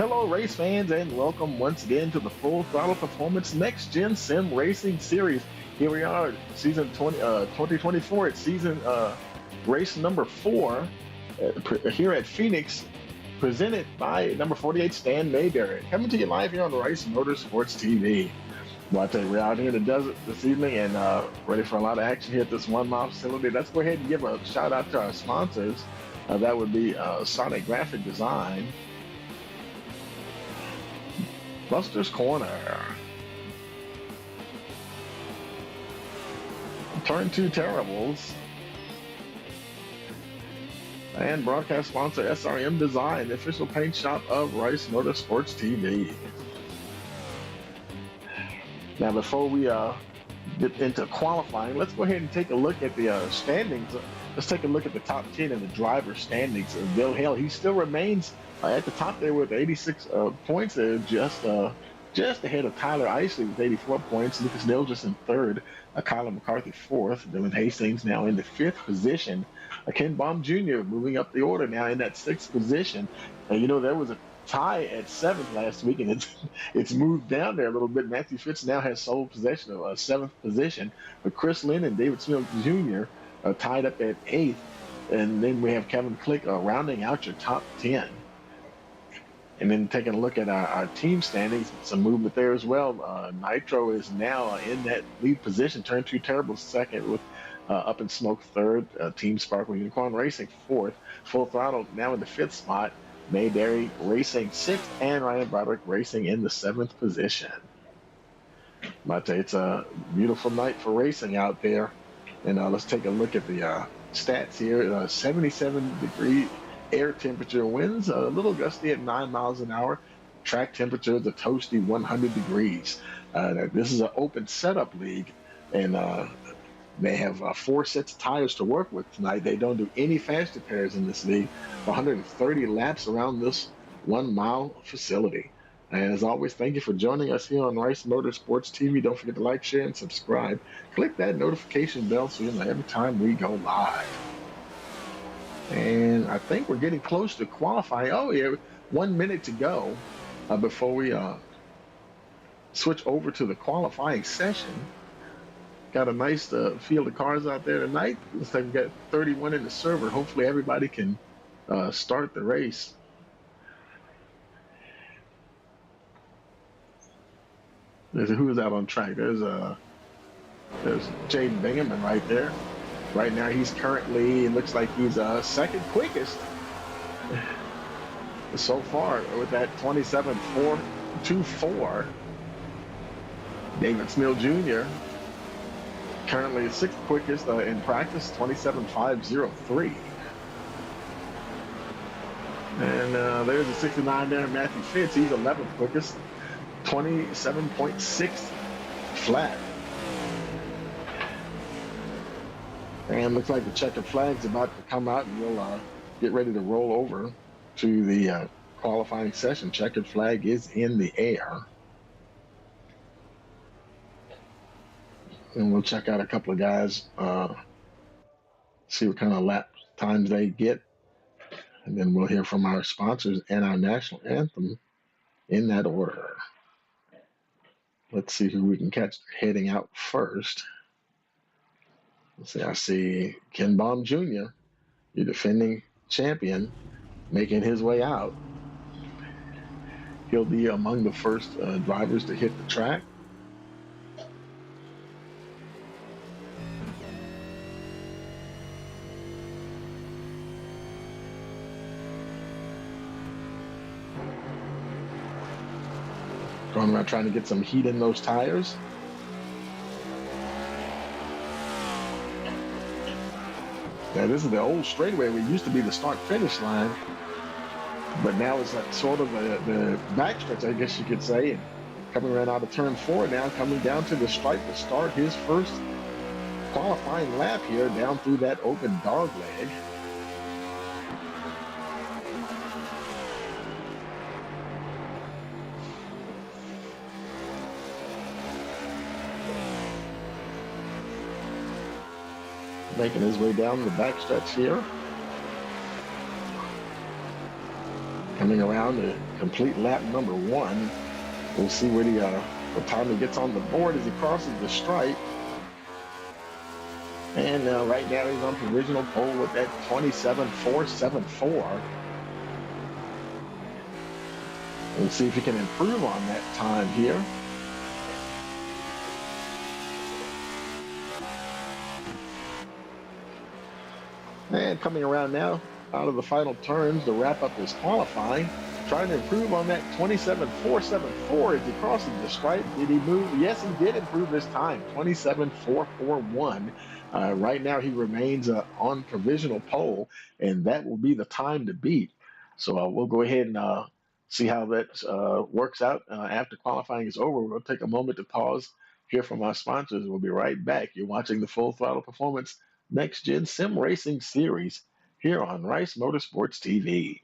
Hello, race fans, and welcome once again to the Full Throttle Performance Next Gen Sim Racing Series. Here we are, season 2024. It's season race number 4 here at Phoenix, presented by number 48 Stan Mayberry. Coming to you live here on Rice Motorsports TV. Well, I tell you, we're out here in the desert this evening and ready for a lot of action here at this 1 mile facility. Let's go ahead and give a shout out to our sponsors. That would be Sonic Graphic Design, Buster's Corner, Turn 2 Terribles, and broadcast sponsor SRM Design, the official paint shop of Rice Motorsports TV. Now, before we get into qualifying, let's go ahead and take a look at the standings. Let's take a look at the top 10 in the driver standings. Bill Hale, he still remains at the top there with 86 points, just ahead of Tyler Isley with 84 points. Lucas Nilgis in third, Kyler McCarthy fourth, Dylan Hastings now in the fifth position. Ken Baum Jr. moving up the order now in that sixth position. There was a tie at seventh last week, and it's moved down there a little bit. Matthew Fitz now has sole possession of seventh position, but Chris Lynn and David Smith Jr. are tied up at eighth, and then we have Kevin Click rounding out your top 10. And then taking a look at our team standings, some movement there as well. Nitro is now in that lead position. Turn 2 Terrible second with Up in Smoke third. Team Sparkle Unicorn Racing fourth. Full Throttle now in the fifth spot. Mayberry Racing sixth, and Ryan Broderick Racing in the seventh position. But it's a beautiful night for racing out there. And let's take a look at the stats here. 77-degree air temperature, winds a little gusty at 9 miles an hour. Track temperature is a toasty 100 degrees. This is an open setup league, and they have 4 sets of tires to work with tonight. They don't do any fast repairs in this league. 130 laps around this 1 mile facility. And as always, thank you for joining us here on Rice Motorsports TV. Don't forget to like, share, and subscribe. Click that notification bell so you know every time we go live. And I think we're getting close to qualifying. Oh, yeah, 1 minute to go before we switch over to the qualifying session. Got a nice field of cars out there tonight. Looks like we've got 31 in the server. Hopefully everybody can start the race. Who's out on track? There's Jaden Bingaman right there. Right now he's currently, it looks like he's second quickest so far with that 27.424. David Smill Jr. currently sixth quickest in practice, 27.503. And there's a 69 there, Matthew Fitz. He's 11th quickest, 27.6 flat. And looks like the checkered flag's about to come out, and we'll get ready to roll over to the qualifying session. Checkered flag is in the air. And we'll check out a couple of guys, see what kind of lap times they get. And then we'll hear from our sponsors and our national anthem in that order. Let's see who we can catch heading out first. Let's see, I see Ken Baum Jr., the defending champion, making his way out. He'll be among the first drivers to hit the track. Going around trying to get some heat in those tires. Now, this is the old straightaway. We used to be the start-finish line, but now it's like sort of the backstretch, I guess you could say. And coming around out of turn 4 now, coming down to the stripe to start his first qualifying lap here down through that open dog leg. Making his way down the backstretch here. coming around to complete lap number 1. We'll see where what time he gets on the board as he crosses the stripe. And right now he's on provisional pole with that 27.474. We'll see if he can improve on that time here. And coming around now out of the final turns to wrap up his qualifying, trying to improve on that 27.474 as he crosses the stripe. Did he move? Yes, he did improve his time, 27.441. Right now he remains on provisional pole, and that will be the time to beat. So we'll go ahead and see how that works out after qualifying is over. We'll take a moment to pause, hear from our sponsors. We'll be right back. You're watching the Full Throttle Performance Next Gen Sim Racing Series here on Rice Motorsports TV.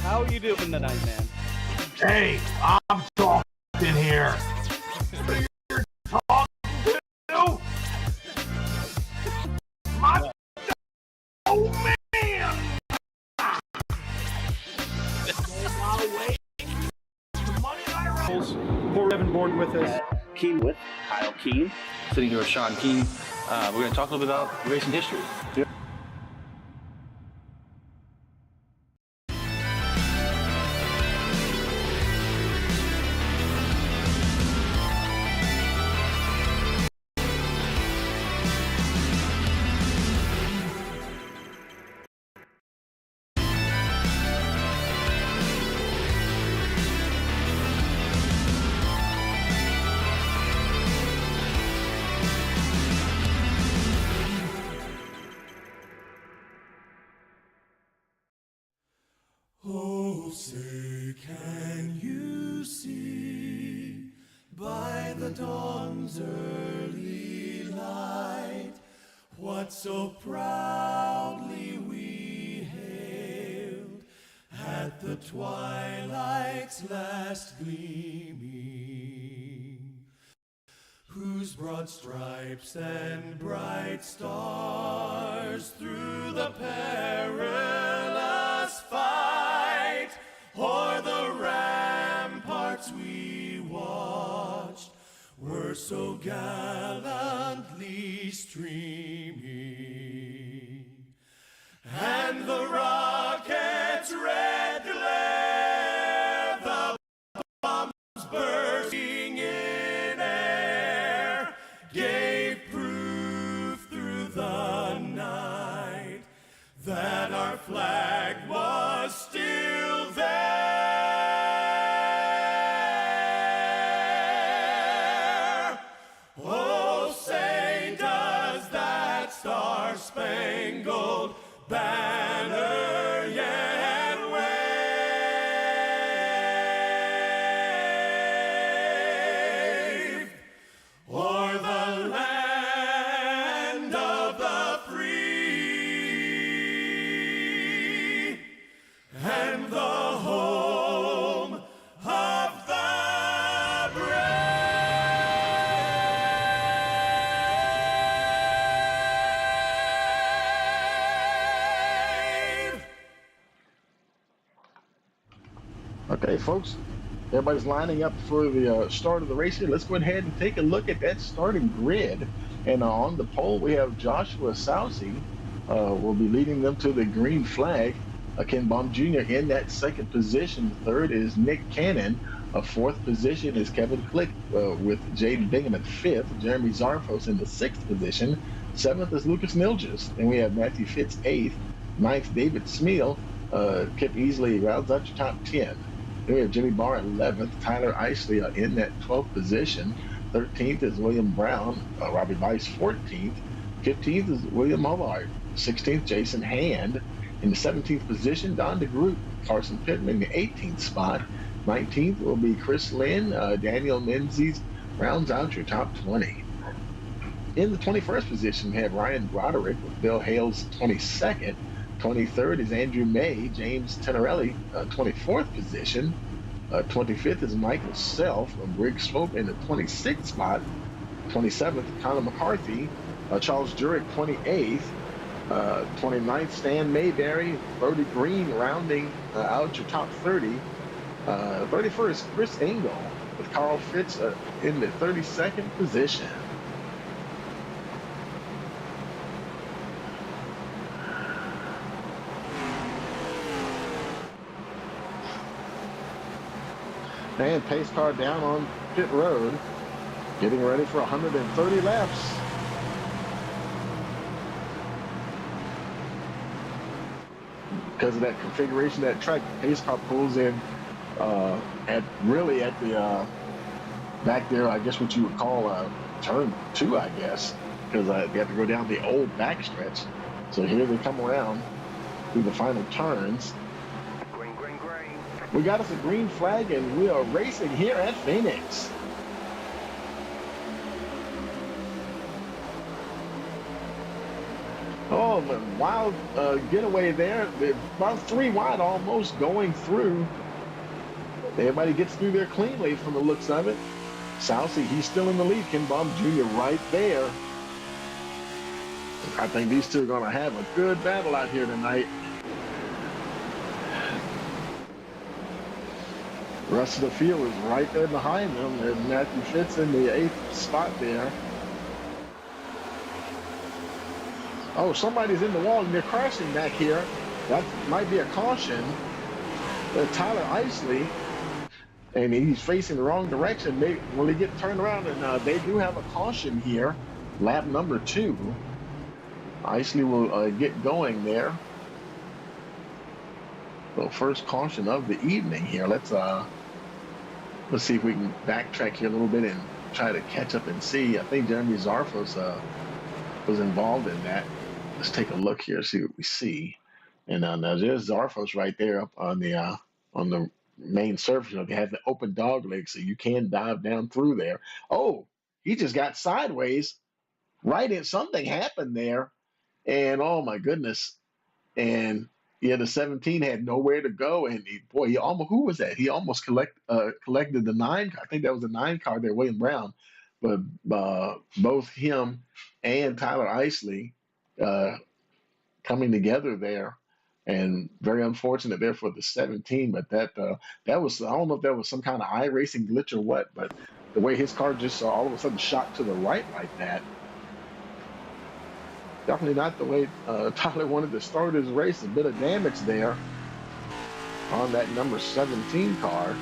How are you doing tonight, man? Hey, I'm talking here. You're talking to? My oh man! Poor Evan Board with us. Keen with Kyle Keen, sitting here with Sean Keen. We're going to talk a little bit about racing history. Oh, say, can you see by the dawn's early light what so proudly we hailed at the twilight's last gleaming, whose broad stripes and bright stars through the perilous fight o'er the ramparts we watched were so gallantly streaming, and the rocket's red glare, the bombs bursting in air, gave proof through the night that our flag was still there. Oh, say, does that star-spangled banner yet wave o'er the land of the free and the home of the brave? Okay, folks, Everybody's lining up for the start of the race here. Let's go ahead and take a look at that starting grid. And on the pole, we have Joshua Sousey will be leading them to the green flag. Ken Baum Jr. in that second position. Third is Nick Cannon. Fourth position is Kevin Click with Jaden Bingham at fifth. Jeremy Zarfos in the sixth position. Seventh is Lucas Nilges. Then we have Matthew Fitz eighth. Ninth, David Smeal. Kip Easley rounds out your top 10. Then we have Jimmy Barr at 11th. Tyler Isley in that 12th position. 13th is William Brown. Robbie Weiss 14th. 15th is William Hubbard. 16th, Jason Hand. In the 17th position, Don DeGroot. Carson Pittman in the 18th spot. 19th will be Chris Lynn. Daniel Menzies rounds out your top 20. In the 21st position, we have Ryan Broderick with Bill Hales 22nd. 23rd is Andrew May. James Tenorelli, 24th position. 25th is Michael Self from Briggs Swope in the 26th spot. 27th, Connor McCarthy. Charles Jurek, 28th. 29th, Stan Mayberry. Brody Green rounding out your top 30. 31st, Chris Engel with Carl Fitz in the 32nd position. And pace car down on pit road, getting ready for 130 laps. Because of that configuration of that track, pace car pulls in at the back there, I guess what you would call turn 2, I guess, because they have to go down the old backstretch. So here they come around through the final turns. We got us a green flag, and we are racing here at Phoenix. Oh, the wild getaway there. They're about 3 wide almost going through. Everybody gets through there cleanly from the looks of it. Sousey, he's still in the lead. Ken Baum Jr. right there. I think these two are going to have a good battle out here tonight. The rest of the field is right there behind them. There's Matthew Fitz in the 8th spot there. Oh, somebody's in the wall and they're crashing back here. That might be a caution. Tyler Isley, and he's facing the wrong direction. Will he get turned around? And they do have a caution here. Lap number 2. Isley will get going there. So first caution of the evening here. Let's see if we can backtrack here a little bit and try to catch up and see. I think Jeremy Zarfos was involved in that. Let's take a look here, see what we see. And now there's Zarfos right there up on the main surface. You know, they have the open dog leg, so you can dive down through there. Oh, he just got sideways. Right in, something happened there, and oh my goodness. And yeah, the 17 had nowhere to go, and he almost, who was that? He almost collected the 9. I think that was the 9 car there, William Brown. But both him and Tyler Isley coming together there, and very unfortunate there for the 17. But that was, I don't know if that was some kind of iRacing glitch or what, but the way his car just all of a sudden shot to the right like that. Definitely not the way Tyler wanted to start his race. A bit of damage there on that number 17 car.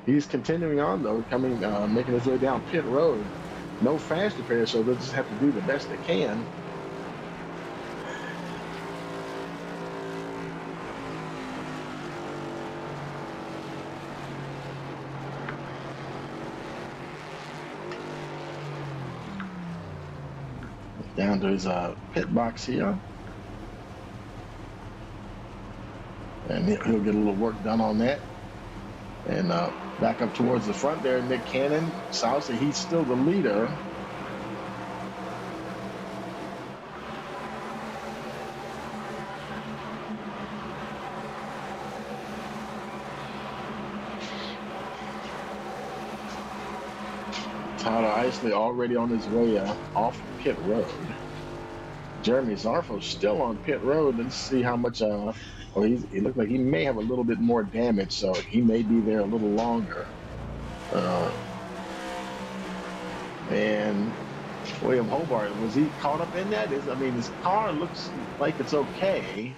He's continuing on though, making his way down pit road. No fast repair, so they'll just have to do the best they can. Down to his pit box here. And he'll get a little work done on that. And back up towards the front there, Nick Cannon. Sousey, he's still the leader. Tyler Isley already on his way off pit road. Jeremy Zarfo's still on pit road. Let's see how much. Oh, he looked like he may have a little bit more damage, so he may be there a little longer. Uh, and William Hobart, was he caught up in that? I mean, his car looks like it's okay.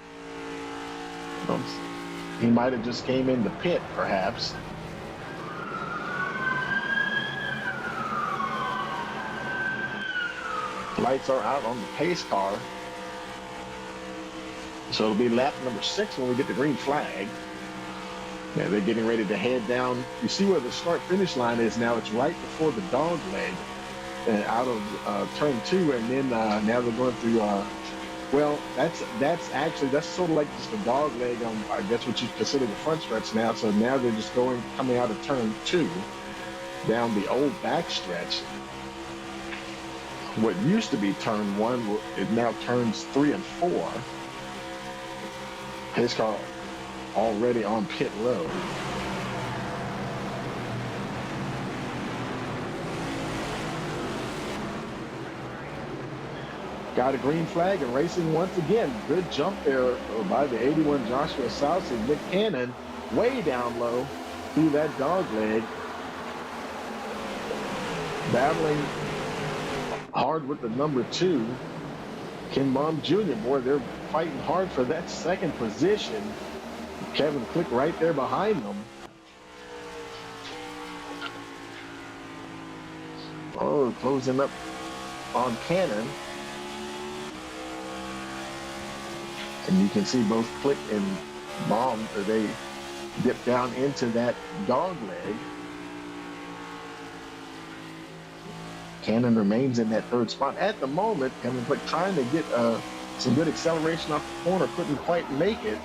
He might have just came in the pit, perhaps. Lights are out on the pace car. So it'll be lap number 6 when we get the green flag. Yeah, they're getting ready to head down. You see where the start-finish line is now. It's right before the dog leg out of turn 2. And then now they're going through, well, that's sort of like just a dog leg on, I guess, what you consider the front stretch now. So now they're just coming out of turn 2 down the old back stretch. What used to be turn 1, it now turns 3 and 4. His car already on pit road. Got a green flag and racing once again. Good jump there by the 81 Joshua Southsea. Nick Cannon way down low through that dog leg. Battling hard with the number 2. Ken Baum Jr., boy, they're fighting hard for that second position. Kevin Click right there behind them. Oh, closing up on Cannon. And you can see both Click and Baum, they dip down into that dog leg. Cannon remains in that 3rd spot. At the moment, Kevin Click trying to get some good acceleration off the corner, couldn't quite make it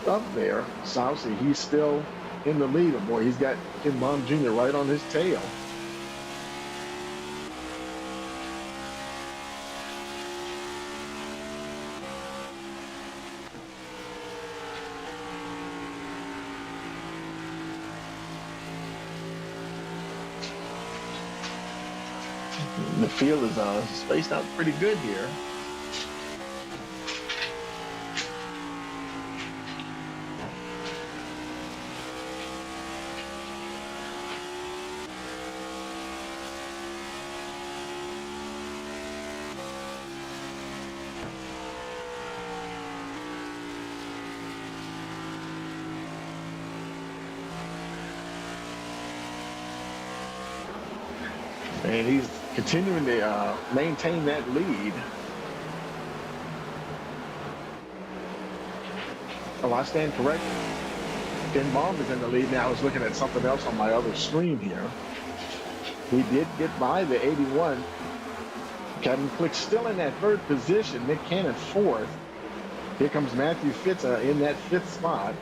up there. Southsea, he's still in the lead. Boy, he's got Ken Baum Jr. right on his tail. The field is spaced out pretty good here. And he's continuing to maintain that lead. Oh, I stand corrected. Ken Baum is in the lead now. I was looking at something else on my other screen here. He did get by the 81. Kevin Click still in that 3rd position. Nick Cannon 4th. Here comes Matthew Fitz in that 5th spot.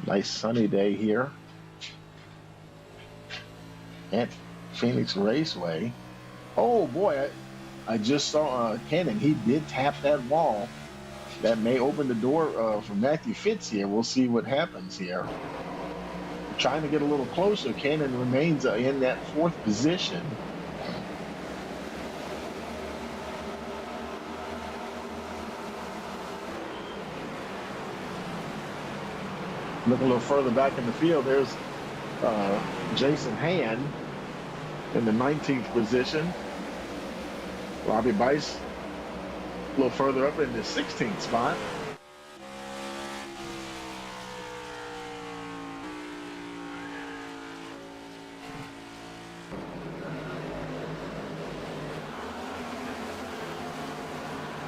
Nice sunny day here at Phoenix Raceway. Oh boy, I just saw Cannon. He did tap that wall. That may open the door for Matthew Fitz here. We'll see what happens here. Trying to get a little closer. Cannon remains in that 4th position. Looking a little further back in the field, there's Jason Hand in the 19th position. Robbie Bice a little further up in the 16th spot.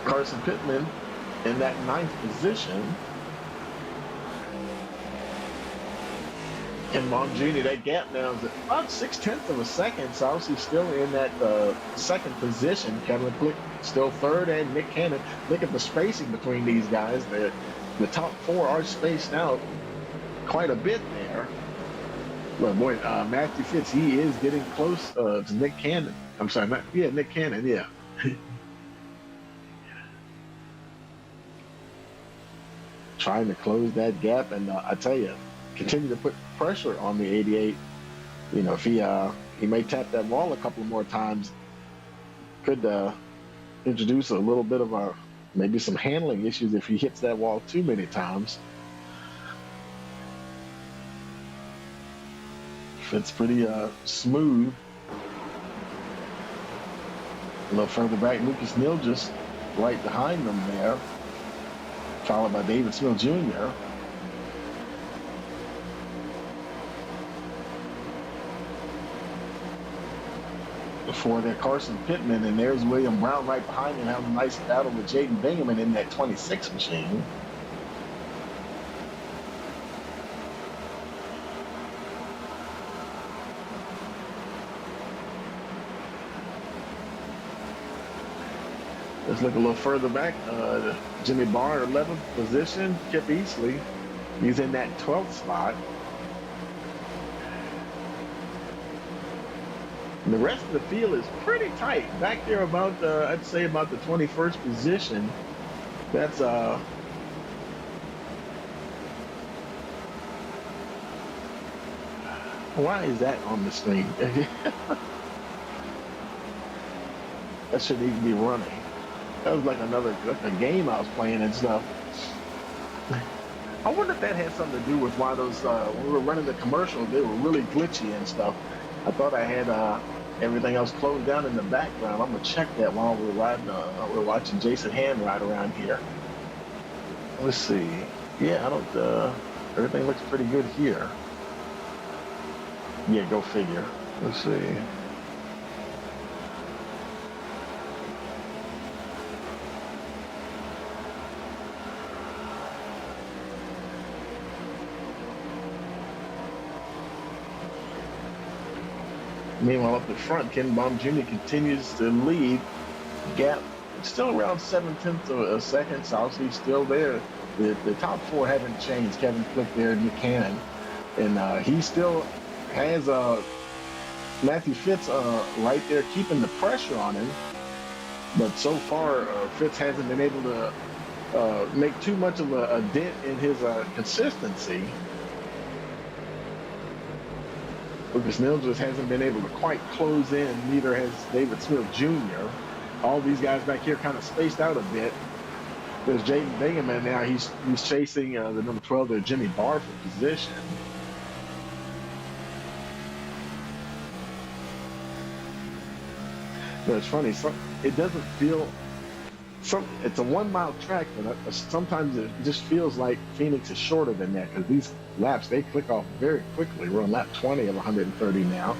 Carson Pittman in that 9th position. Ken Baum Jr., that gap now is about 0.6 of a second. Southsea still in that 2nd position. Kevin Click still 3rd, and Nick Cannon. Look at the spacing between these guys. The top 4 are spaced out quite a bit there. But boy, Matthew Fitz, he is getting close to Nick Cannon. I'm sorry, Nick Cannon, yeah. Trying to close that gap, and I tell you, continue to put pressure on the 88. You know, if he may tap that wall a couple more times, could introduce a little bit of maybe some handling issues if he hits that wall too many times. Fits pretty smooth. A little further back, Lucas Nilgis right behind them there, followed by David Smith Jr. Before there, Carson Pittman, and there's William Brown right behind him, having a nice battle with Jaden Bingaman in that 26 machine. Let's look a little further back. Jimmy Barr, 11th position. Kip Easley, he's in that 12th spot. And the rest of the field is pretty tight. Back there about, I'd say about the 21st position. That's, why is that on the screen? That shouldn't even be running. That was like a game I was playing and stuff. I wonder if that had something to do with why those, when we were running the commercials, they were really glitchy and stuff. I thought I had everything else closed down in the background. I'm gonna check that while we're riding. We're watching Jason Hand ride around here. Let's see. Yeah, I don't. Everything looks pretty good here. Yeah, go figure. Let's see. Meanwhile, up the front, Ken Baum Jr. continues to lead. Gap still around 7/10 of a second. Southsea still there. The top four haven't changed. Kevin Click there, and Buchanan. And he still has Matthew Fitz right there keeping the pressure on him. But so far, Fitz hasn't been able to make too much of a dent in his consistency. Lucas Nils just hasn't been able to quite close in. Neither has David Smith Jr. All these guys back here kind of spaced out a bit. There's Jaden Bingaman now. He's chasing the number 12 there, Jimmy Barr, for position. But it's funny. It doesn't feel. It's a 1 mile track, but sometimes it just feels like Phoenix is shorter than that because these laps, they click off very quickly. We're on lap 20 of 130 now.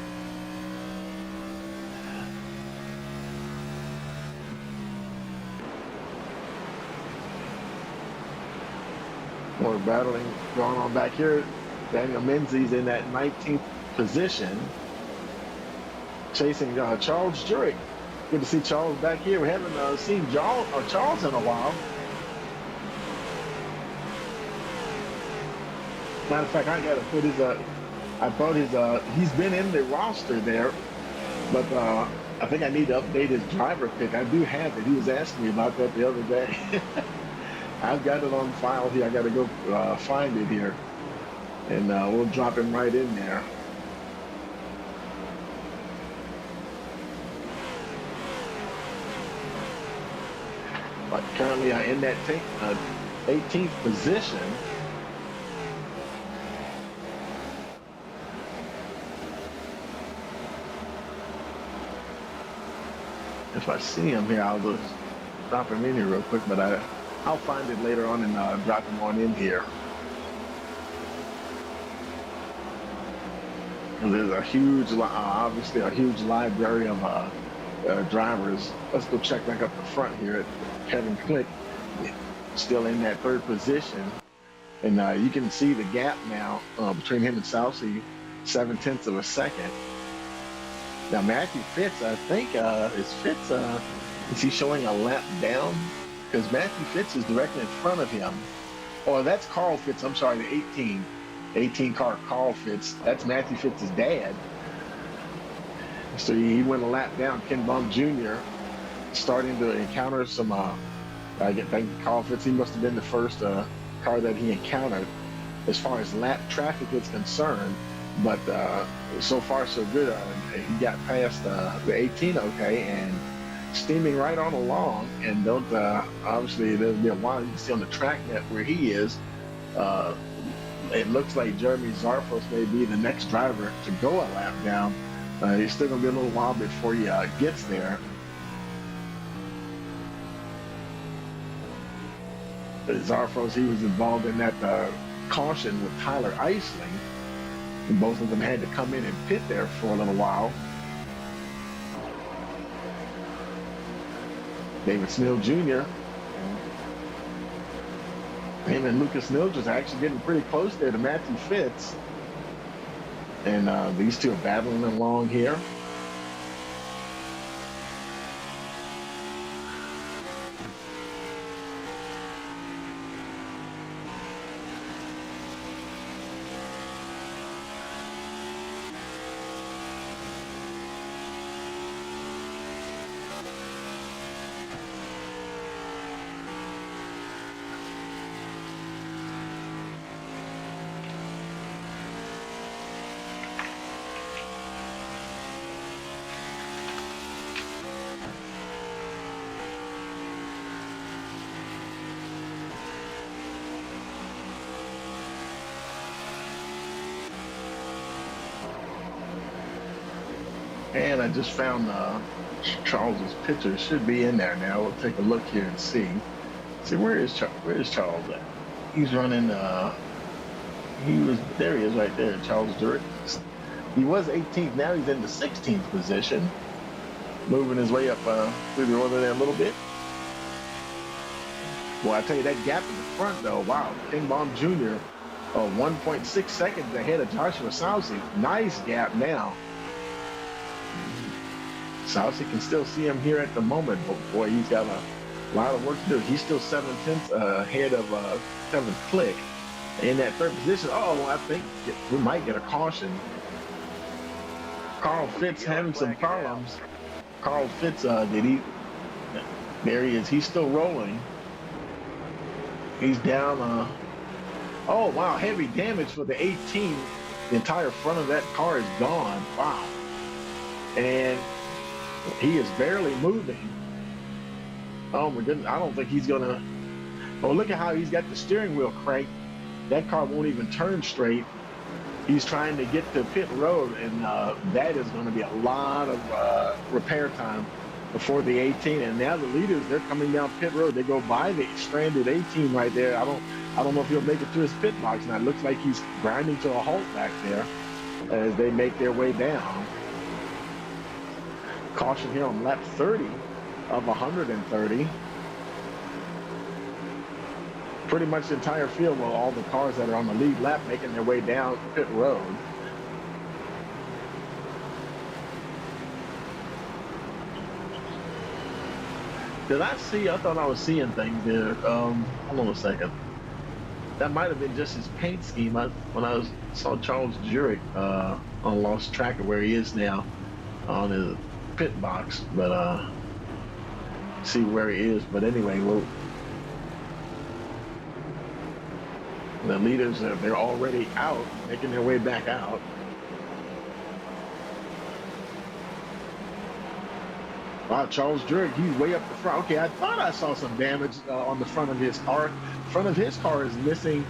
More battling going on back here. Daniel Menzies in that 19th position, chasing Charles Jurek. Good to see Charles back here. We haven't seen Charles in a while. Matter of fact, I got to put his. I thought he's been in the roster there, but I think I need to update his driver pick. I do have it. He was asking me about that the other day. I've got it on file here. I got to go find it here, and we'll drop him right in there. But currently in that 18th position. If I see him here, I'll just drop him in here real quick, but I'll find it later on and drop him on in here. And there's a huge, obviously a huge library of drivers. Let's go check back up the front here at Kevin Click, still in that 3rd position. And you can see the gap now between him and Southsea, 7/10 of a second. Now Matthew Fitz, I think, is he showing a lap down? Because Matthew Fitz is directly in front of him. Oh, that's Carl Fitz, I'm sorry, the 18 car Carl Fitz. That's Matthew Fitz's dad. So he went a lap down. Ken Baum Jr. starting to encounter some, I think Carl Fitz, he must have been the first car that he encountered. as far as lap traffic is concerned. But so far so good. He got past the 18 okay, and steaming right on along. And don't obviously there'll be a while you can see on the track net where he is. It looks like Jeremy Zarfos may be the next driver to go a lap down. He's still going to be a little while before he gets there. Zarfos, he was involved in that caution with Tyler Eisling. Both of them had to come in and pit there for a little while. David Snell Jr. Him and Lucas Nilgers are actually getting pretty close there to Matthew Fitz. And these two are battling along here. And I just found Charles's picture. Should be in there now. We'll take a look here and see. See, where is Charles at? He's running. There he is right there, Charles Durrett. He was 18th. Now he's in the 16th position, moving his way up through the order there a little bit. Well, I tell you, that gap in the front though. Wow, King Bomb Jr. 1.6 seconds ahead of Joshua Soucy. Nice gap now. Soucy can still see him here at the moment, but boy, he's got a lot of work to do. He's still 7/10 ahead of Kevin Click in that third position. Oh, I think we might get a caution. Carl Fitz having some problems. Carl Fitz, there he is. He's still rolling. He's down. Oh, wow, heavy damage for the 18. The entire front of that car is gone. Wow. And he is barely moving. Oh my goodness, I don't think he's gonna. Oh, look at how he's got the steering wheel cranked. That car won't even turn straight. He's trying to get to pit road, and that is going to be a lot of repair time before the 18. And now the leaders, they're coming down pit road. They go by the stranded 18 right there. I don't know if he'll make it to his pit box. Now it looks like he's grinding to a halt back there as they make their way down. Caution here on lap 30 of 130. Pretty much the entire field, well, all the cars that are on the lead lap making their way down pit road. Did I see? I thought I was seeing things there. Hold on a second. That might have been just his paint scheme. When I saw Charles Jurek on lost track of where he is now on his pit box, but see where he is. But anyway, the leaders, they're already out, making their way back out. Wow, Charles Jurek, he's way up the front. Okay, I thought I saw some damage on the front of his car. The front of his car is missing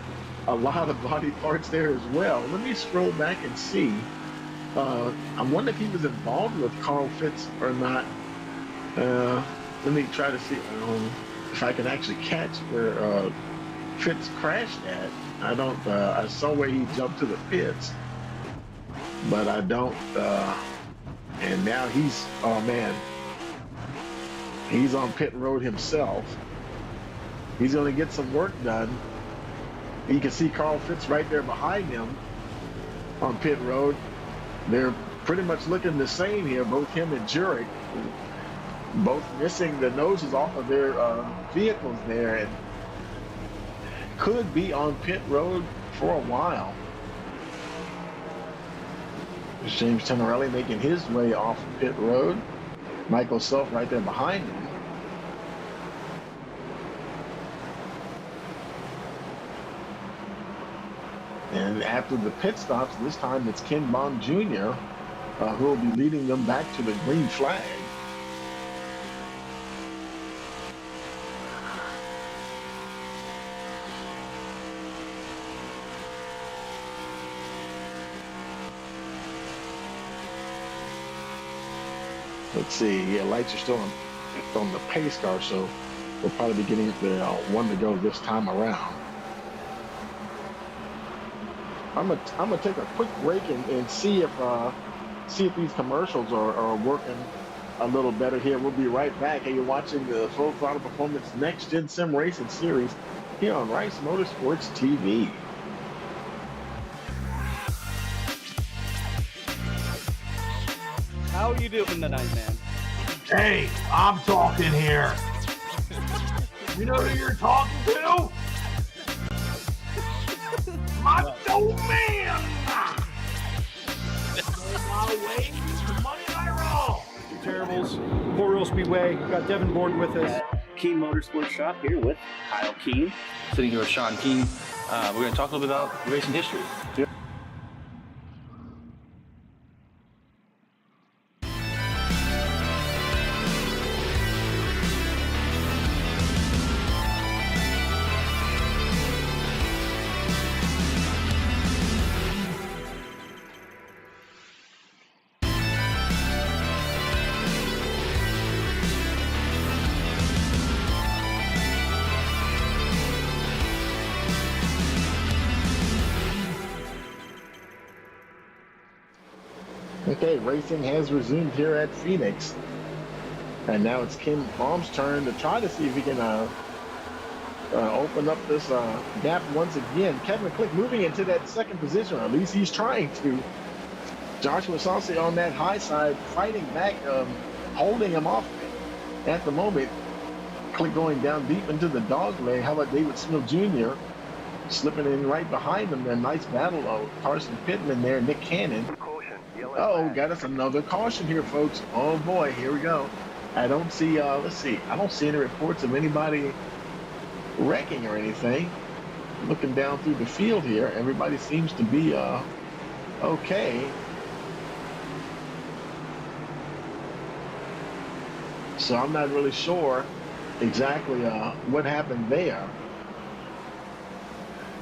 a lot of body parts there as well. Let me scroll back and see. I wonder if he was involved with Carl Fitz or not. Let me try to see if I can actually catch where Fitz crashed at. I saw where he jumped to the pits, but I don't, and now he's, oh man, he's on pit road himself. He's going to get some work done. You can see Carl Fitz right there behind him on pit road. They're pretty much looking the same here, both him and Jurek, both missing the noses off of their vehicles there, and could be on pit road for a while. There's James Tenorelli making his way off pit road. Michael Self right there behind him. And after the pit stops, this time it's Ken Bond Jr. Who will be leading them back to the green flag. Let's see. Yeah, lights are still on the pace car, so we'll probably be getting the one to go this time around. I'm gonna take a quick break and see if these commercials are working a little better here. We'll be right back. Hey, you're watching the Full Throttle Performance Next Gen Sim Racing Series here on Rice Motorsports TV. How you doing tonight, man? Hey, I'm talking here. You know who you're talking to? My domain! Money I roll! Terribles, Four Wheel Speedway. We've got Devin Borden with us. Keen Motorsports Shop here with Kyle Keen, sitting here with Sean Keen. We're going to talk a little bit about racing history. Okay, racing has resumed here at Phoenix. And now it's Ken Baum's turn to try to see if he can open up this gap once again. Kevin Click moving into that second position, or at least he's trying to. Joshua Saucy on that high side, fighting back, holding him off at the moment. Click going down deep into the dog leg. How about David Smith Jr. slipping in right behind him? A nice battle of Carson Pittman there, Nick Cannon. Oh, got us another caution here, folks. Oh boy, here we go. I don't see, let's see, I don't see any reports of anybody wrecking or anything. Looking down through the field here, everybody seems to be okay. So I'm not really sure exactly what happened there.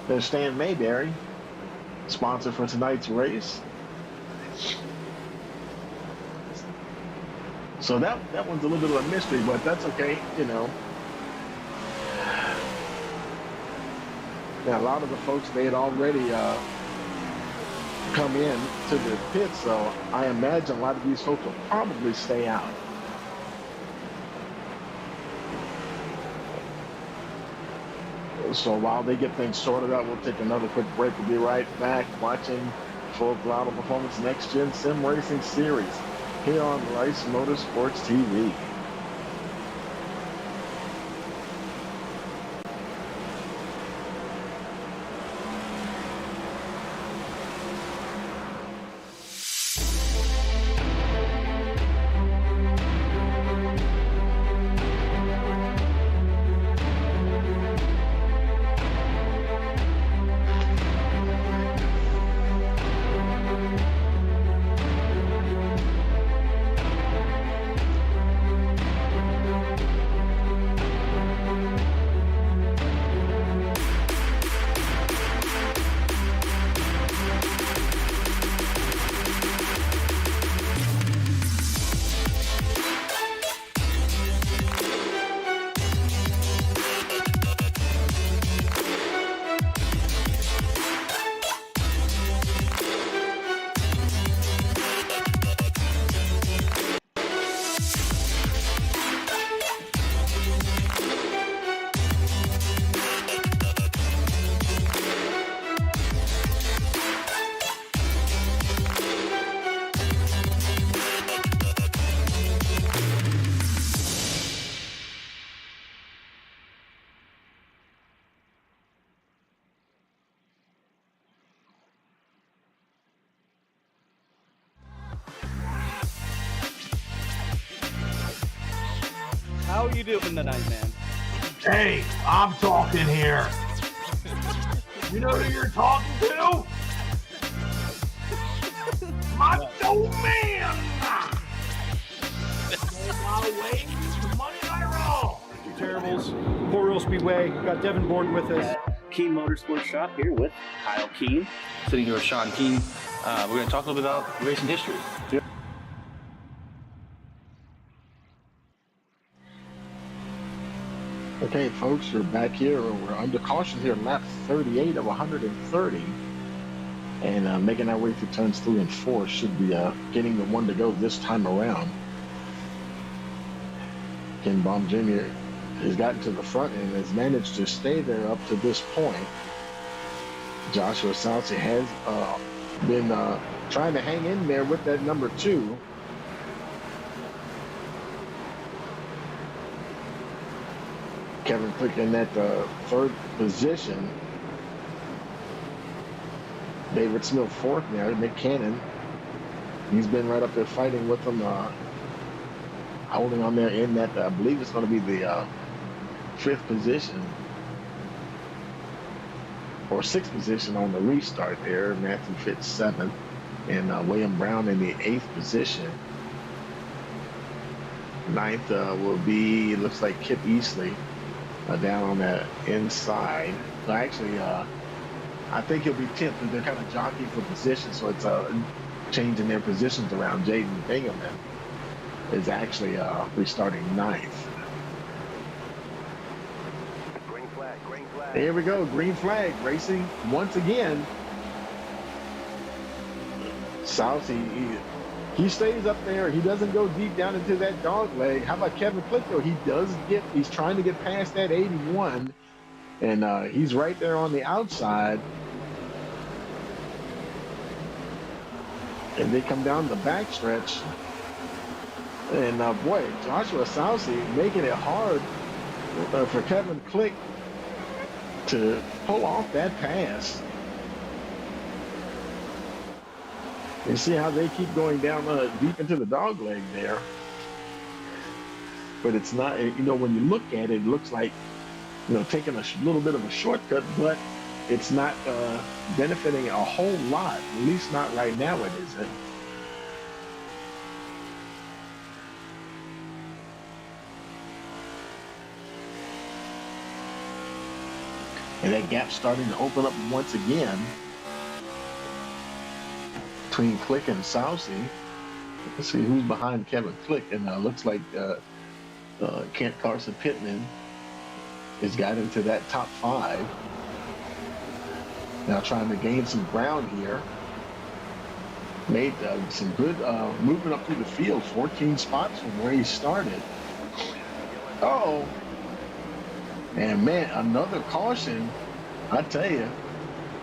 There's Stan Mayberry, sponsor for tonight's race. So that one's a little bit of a mystery, but that's okay, you know. Now, a lot of the folks, they had already come in to the pit, so I imagine a lot of these folks will probably stay out. So while they get things sorted out, we'll take another quick break. We'll be right back watching Full Throttle Performance Next Gen Sim Racing Series here on Rice Motorsports TV. How you doing tonight, man? Hey, I'm talking here. You know who you're talking to? Macho Man! On my way to Monday Night Raw. Terribles, Port Royal Speedway. We've got Devin Borden with us. Keen Motorsports Shop here with Kyle Keen, sitting here with Sean Keen. We're going to talk a little bit about racing history. Okay, folks, we're back here. We're under caution here, lap 38 of 130. And making our way through turns 3 and 4 should be getting the one to go this time around. Ken Baum Jr. has gotten to the front and has managed to stay there up to this point. Joshua Salsi has been trying to hang in there with that number 2. Kevin Click in that 3rd position. David Smith 4th now. Nick Cannon, he's been right up there fighting with them, holding on there in that, I believe it's going to be the 5th position or 6th position on the restart there. Matthew Fitz 7th and William Brown in the 8th position. 9th will be, it looks like Kip Easley down on that inside. So actually, I think he'll be 10th, but they're kind of jockeying for position, so it's changing their positions around. Jaden Bingham is actually restarting 9th. Green flag, green flag. There we go, green flag racing once again. South, he stays up there. He doesn't go deep down into that dog leg. How about Kevin Click, though? He's trying to get past that 81, and he's right there on the outside. And they come down the backstretch. And boy, Joshua Salsi making it hard for Kevin Click to pull off that pass. You see how they keep going down deep into the dog leg there. But it's not, when you look at it, it looks like, taking a little bit of a shortcut, but it's not benefiting a whole lot, at least not right now it isn't. And that gap's starting to open up once again between Click and Salsi. Let's see who's behind Kevin Click, and looks like Kent Carson Pittman has got into that top 5. Now trying to gain some ground here. Made some good movement up through the field, 14 spots from where he started. Oh, and man, another caution. I tell you,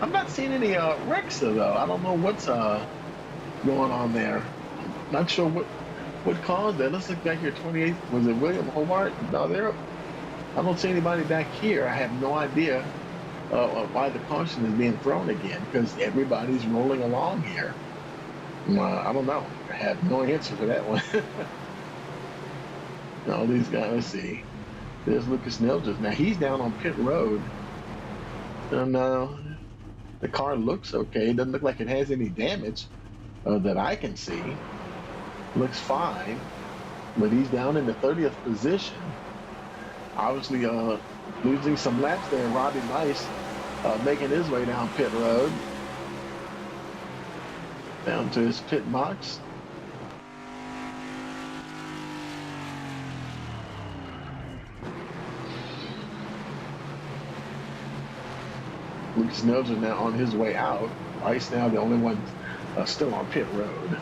I'm not seeing any wrecks though. I don't know what's going on there. Not sure what caused that. Let's look back here. 28th, was it William Hobart? No, I don't see anybody back here. I have no idea why the caution is being thrown again, because everybody's rolling along here. I don't know. I have no answer for that one. All these guys, let's see. There's Lucas Nilges. Now he's down on pit road. And the car looks okay. It doesn't look like it has any damage that I can see. Looks fine. But he's down in the 30th position. Obviously losing some laps there. Robbie Nice making his way down pit road. Down to his pit box. Lucas Nilges now on his way out. Ice now the only one still on pit road.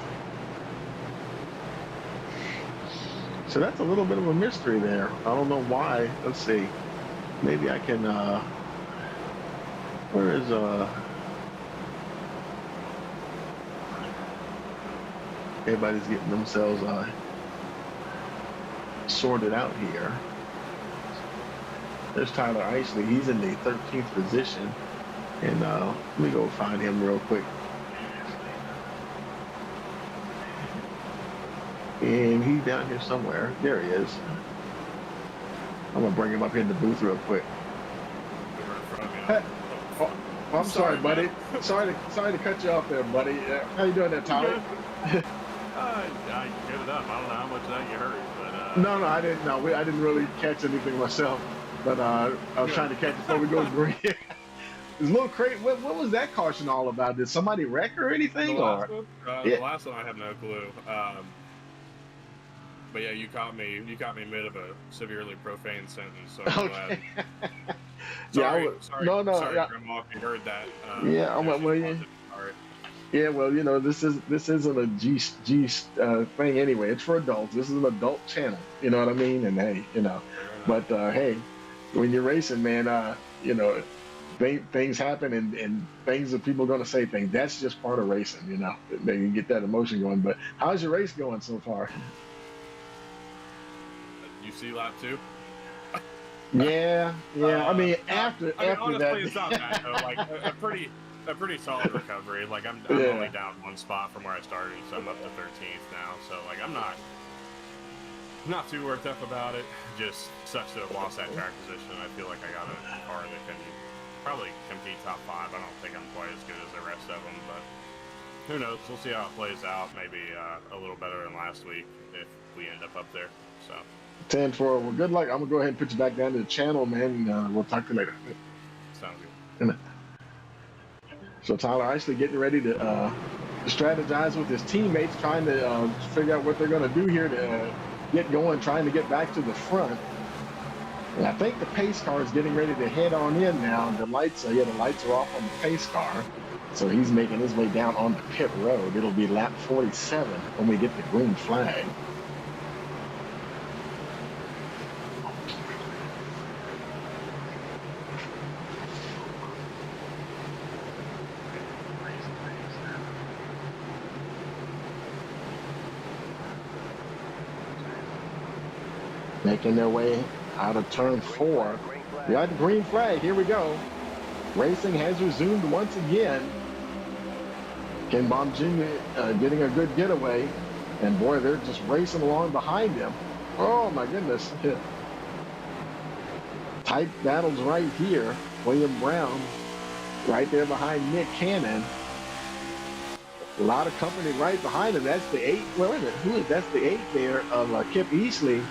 So that's a little bit of a mystery there. I don't know why. Let's see. Maybe I can, where is, everybody's getting themselves sorted out here. There's Tyler Isley. He's in the 13th position. And let me go find him real quick. And he's down here somewhere. There he is. I'm going to bring him up here in the booth real quick. Oh, I'm sorry, man. buddy. Sorry to cut you off there, buddy. How you doing there, Tyler? Good. Good enough. I don't know how much of that you heard, but No, I didn't. No, I didn't really catch anything myself. But I was trying good. to catch before we go green. It's a little crazy. What was that caution all about? Did somebody wreck or The anything? last Or one, yeah, I have no clue. But yeah, you caught me. You caught me mid of a severely profane sentence, so I'm glad. okay. Yeah, no, Sorry, yeah, Grandma, if you heard that. yeah. I went, She's well, yeah, positive. Sorry. yeah. Well, this isn't a G thing anyway. It's for adults. This is an adult channel. You know what I mean? And hey, Fair enough. but hey, when you're racing, man, you know, things happen and things that people are going to say things. That's just part of racing. They can get that emotion going. But how's your race going so far? You see lap 2? Yeah. I mean, after honestly, it's not that, bad though. Like a pretty solid recovery. Like I'm yeah. only down one spot from where I started, so I'm up to 13th now. So like I'm not too worked up about it. Just sucks to have lost that track position. I feel like I got a car that can probably compete top 5. I don't think I'm quite as good as the rest of them, but who knows? We'll see how it plays out. Maybe a little better than last week if we end up there. So 10-4. Well, good luck. I'm gonna go ahead and put you back down to the channel, man. And, we'll talk to you later. sounds good. So Tyler actually getting ready to strategize with his teammates, trying to figure out what they're going to do here to get going, trying to get back to the front. And I think the pace car is getting ready to head on in now. The lights are off on the pace car. So he's making his way down on the pit road. It'll be lap 47 when we get the green flag. Making their way out of turn 4. We got the green flag. Here we go. Racing has resumed once again. Ken Baum Jr. Getting a good getaway. And boy, they're just racing along behind him. Oh my goodness. Tight battles right here. William Brown right there behind Nick Cannon. A lot of company right behind him. That's the 8. Well, wait a minute. That's the 8 there of Kip Easley.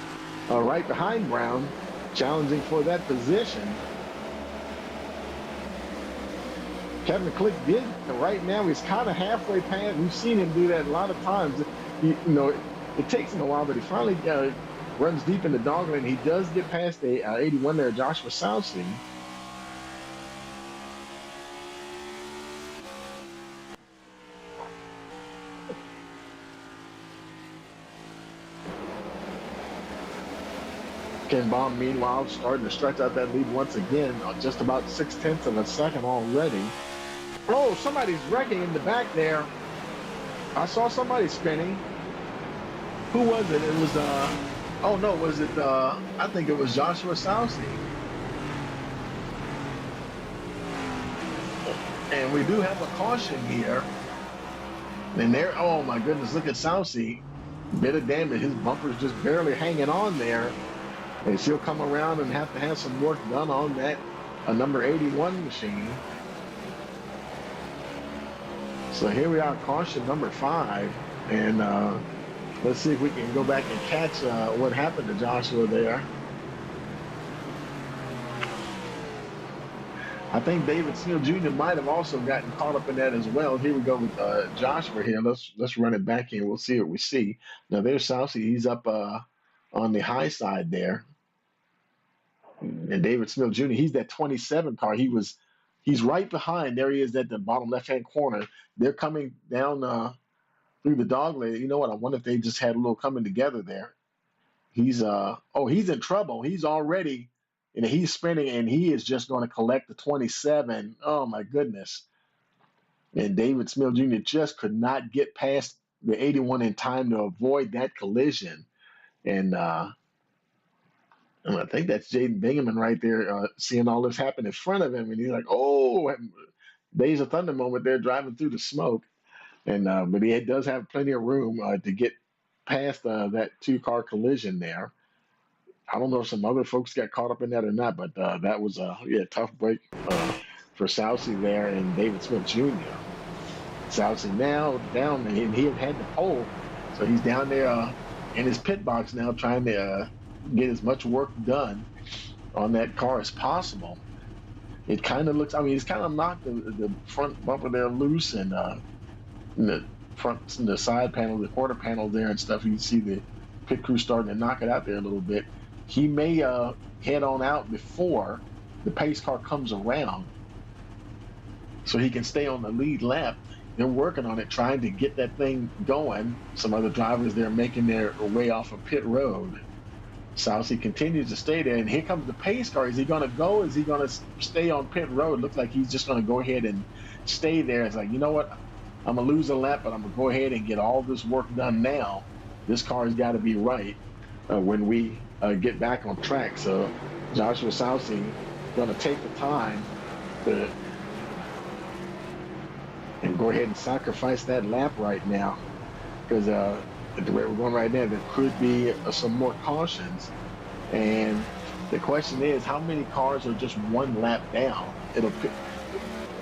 Right behind Brown, challenging for that position. Kevin Click did, right now he's kind of halfway past. We've seen him do that a lot of times. It takes him a while, but he finally runs deep in the dog lane. He does get past the 81 there, Joshua Southsea. Ken Baum, meanwhile, starting to stretch out that lead once again, just about 0.6 of a second already. Oh, somebody's wrecking in the back there. I saw somebody spinning. Who was it? It was, I think it was Joshua Southsea. And we do have a caution here. And there, oh my goodness, look at Southsea. Bit of damage. His bumper's just barely hanging on there. And she'll come around and have to have some work done on that number 81 machine. So here we are, caution number 5. And let's see if we can go back and catch what happened to Joshua there. I think David Snell Jr. might have also gotten caught up in that as well. Here we go with Joshua here. Let's run it back here. We'll see what we see. Now there's Southsea. He's up on the high side there. And David Smith Jr., he's that 27 car. He's right behind. There he is at the bottom left-hand corner. They're coming down through the dog lane. You know what? I wonder if they just had a little coming together there. He's in trouble. He's already, he's spinning, and he is just going to collect the 27. Oh my goodness. And David Smith Jr. just could not get past the 81 in time to avoid that collision. And I think that's Jaden Bingaman right there, seeing all this happen in front of him, and he's like, "Oh, Days of Thunder moment there, driving through the smoke." And but he does have plenty of room to get past that 2-car collision there. I don't know if some other folks got caught up in that or not, but that was a tough break for Sousy there and David Smith Jr. Sousy now down, and he had the pole, so he's down there in his pit box now trying to get as much work done on that car as possible. It kind of looks, I mean, it's kind of knocked the front bumper there loose and the front, the side panel, the quarter panel there and stuff. You can see the pit crew starting to knock it out there a little bit. He may head on out before the pace car comes around so he can stay on the lead lap. They're working on it, trying to get that thing going. Some other drivers there making their way off of pit road. Sousy continues to stay there, and here comes the pace car. Is he going to go? Is he going to stay on pit road? Looks like he's just going to go ahead and stay there. It's like, you know what? I'm going to lose a lap, but I'm going to go ahead and get all this work done now. This car's got to be right when we get back on track. So Joshua Sousy going to take the time to and go ahead and sacrifice that lap right now, because the way we're going right now, there could be some more cautions. And the question is, how many cars are just one lap down?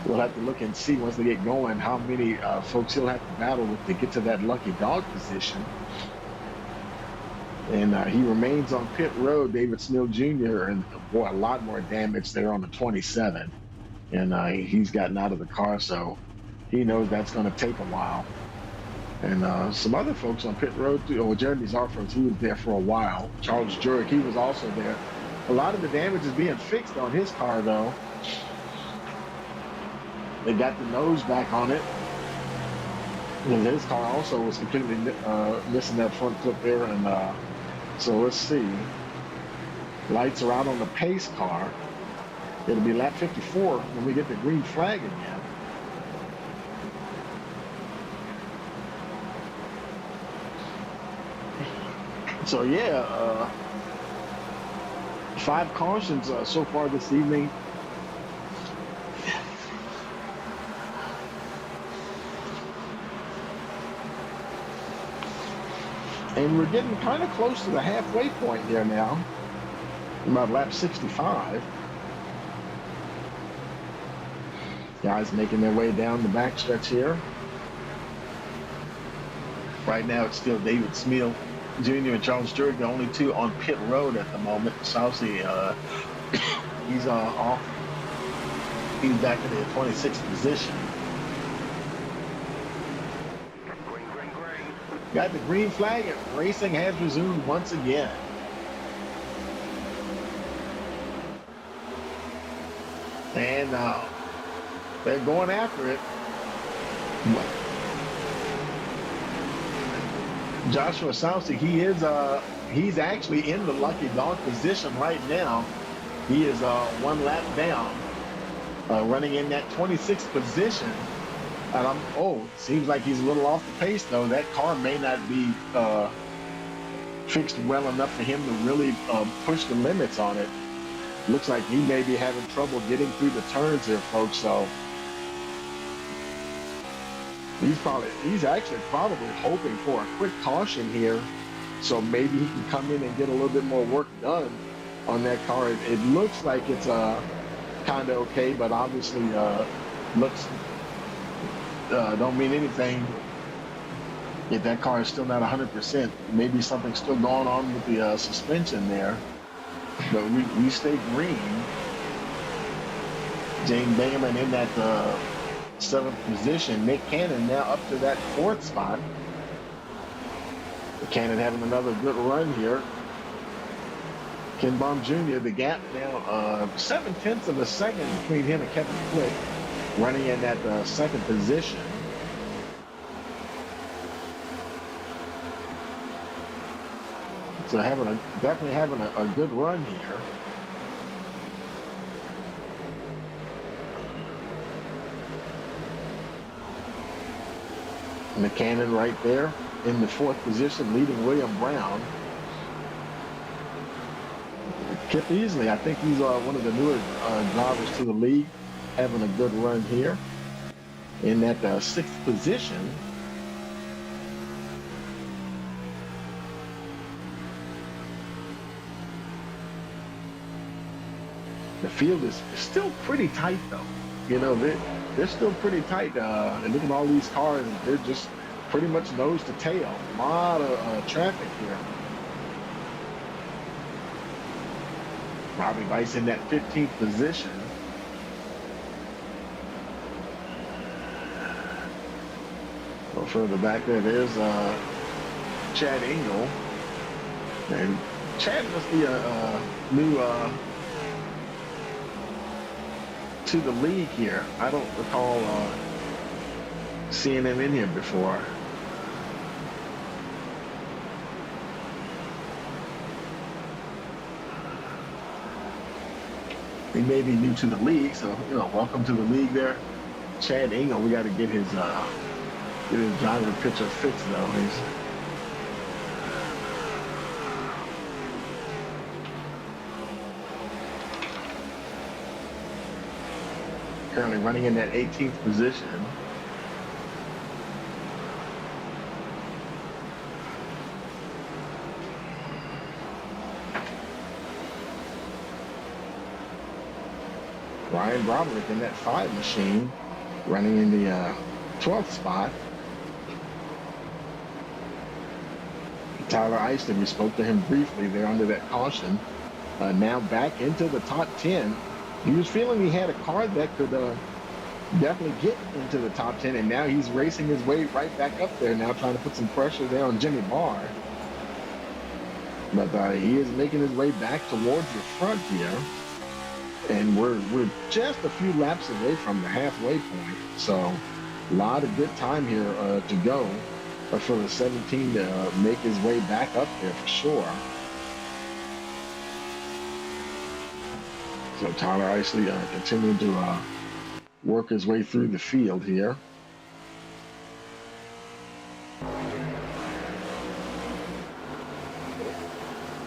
We'll have to look and see once they get going how many folks he'll have to battle with to get to that lucky dog position. And he remains on pit road, David Smith Jr., and boy, a lot more damage there on the 27. And he's gotten out of the car, so he knows that's going to take a while. And some other folks on pit road too. Oh, Jeremy Zarfos, he was there for a while. Charles Jurek, he was also there. A lot of the damage is being fixed on his car, though. They got the nose back on it. And his car also was completely missing that front clip there. And so let's see. Lights are out on the pace car. It'll be lap 54 when we get the green flag again. So yeah, 5 cautions so far this evening. And we're getting kind of close to the halfway point here now. About lap 65. Guys making their way down the backstretch here. Right now it's still David Smith Jr. and Charles Jurek, the only two on pit road at the moment. Sousy, he's off. He's back in the 26th position. Got the green flag, and racing has resumed once again. And they're going after it. Joshua Sousy, he's actually in the lucky dog position right now. He is 1 lap down, running in that 26th position. And seems like he's a little off the pace though. That car may not be fixed well enough for him to really push the limits on it. Looks like he may be having trouble getting through the turns here, folks. So he's actually probably hoping for a quick caution here, so maybe he can come in and get a little bit more work done on that car. It looks like it's kind of okay, but obviously looks don't mean anything if that car is still not 100%. Maybe something's still going on with the suspension there, but we stay green. James Bingaman in that 7th position. Nick Cannon now up to that 4th spot. Cannon having another good run here. Ken Baum Jr., the gap now 7/10 of a second between him and Kevin Flick, running in that 2nd position. So definitely having a good run here. McCannon right there in the 4th position, leading William Brown. Kip Easley, I think he's one of the newer drivers to the league, having a good run here in that 6th position. The field is still pretty tight though. you know, they're still pretty tight. And look at all these cars; they're just pretty much nose to tail. A lot of traffic here. Robbie Vice in that 15th position. A little further back there's Chad Engel. And Chad must be a new to the league here. I don't recall seeing him in here before. He may be new to the league, so you know, welcome to the league there, Chad Engel. We got to get his driver picture fixed though. He's currently running in that 18th position. Ryan Broderick in that 5 machine, running in the 12th spot. Tyler Eiston, we spoke to him briefly there under that caution. Now back into the top 10. He was feeling he had a car that could definitely get into the top 10, and now he's racing his way right back up there now, trying to put some pressure there on Jimmy Barr. But he is making his way back towards the front here. And we're just a few laps away from the halfway point. So a lot of good time here to go. But for the 17 to make his way back up there for sure. So Tyler Isley continuing to work his way through the field here.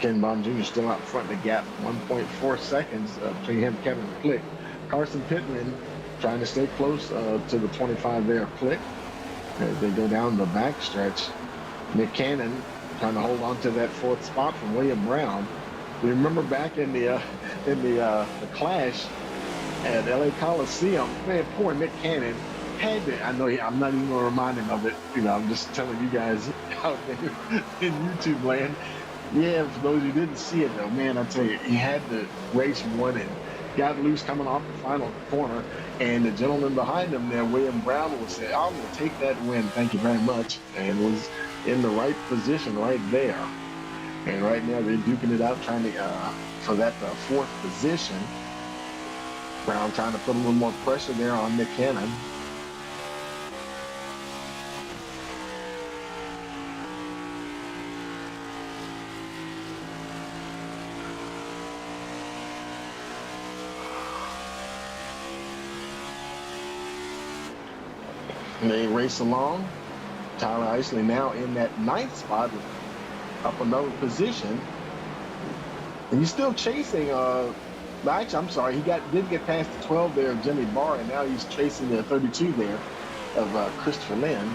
Ken Bond Jr. still out front in the gap, 1.4 seconds between him and Kevin Click. Carson Pittman trying to stay close to the 25 there, Click. As they go down the back stretch. Nick Cannon trying to hold on to that 4th spot from William Brown. You remember back in the clash at LA Coliseum, man, poor Nick Cannon had to, I know I'm not even going to remind him of it, you know, I'm just telling you guys out there in YouTube land. Yeah, for those who didn't see it though, man, I tell you, he had the race won and got loose coming off the final corner, and the gentleman behind him there, William Brown, would say, I'm going to take that win, thank you very much, and was in the right position right there. And right now they're duking it out, trying to, for that 4th position. Brown trying to put a little more pressure there on Nick Cannon. And they race along. Tyler Isley now in that 9th spot, up another position. And he's still chasing, actually, I'm sorry, he did get past the 12 there of Jimmy Barr, and now he's chasing the 32 there of Christopher Lynn.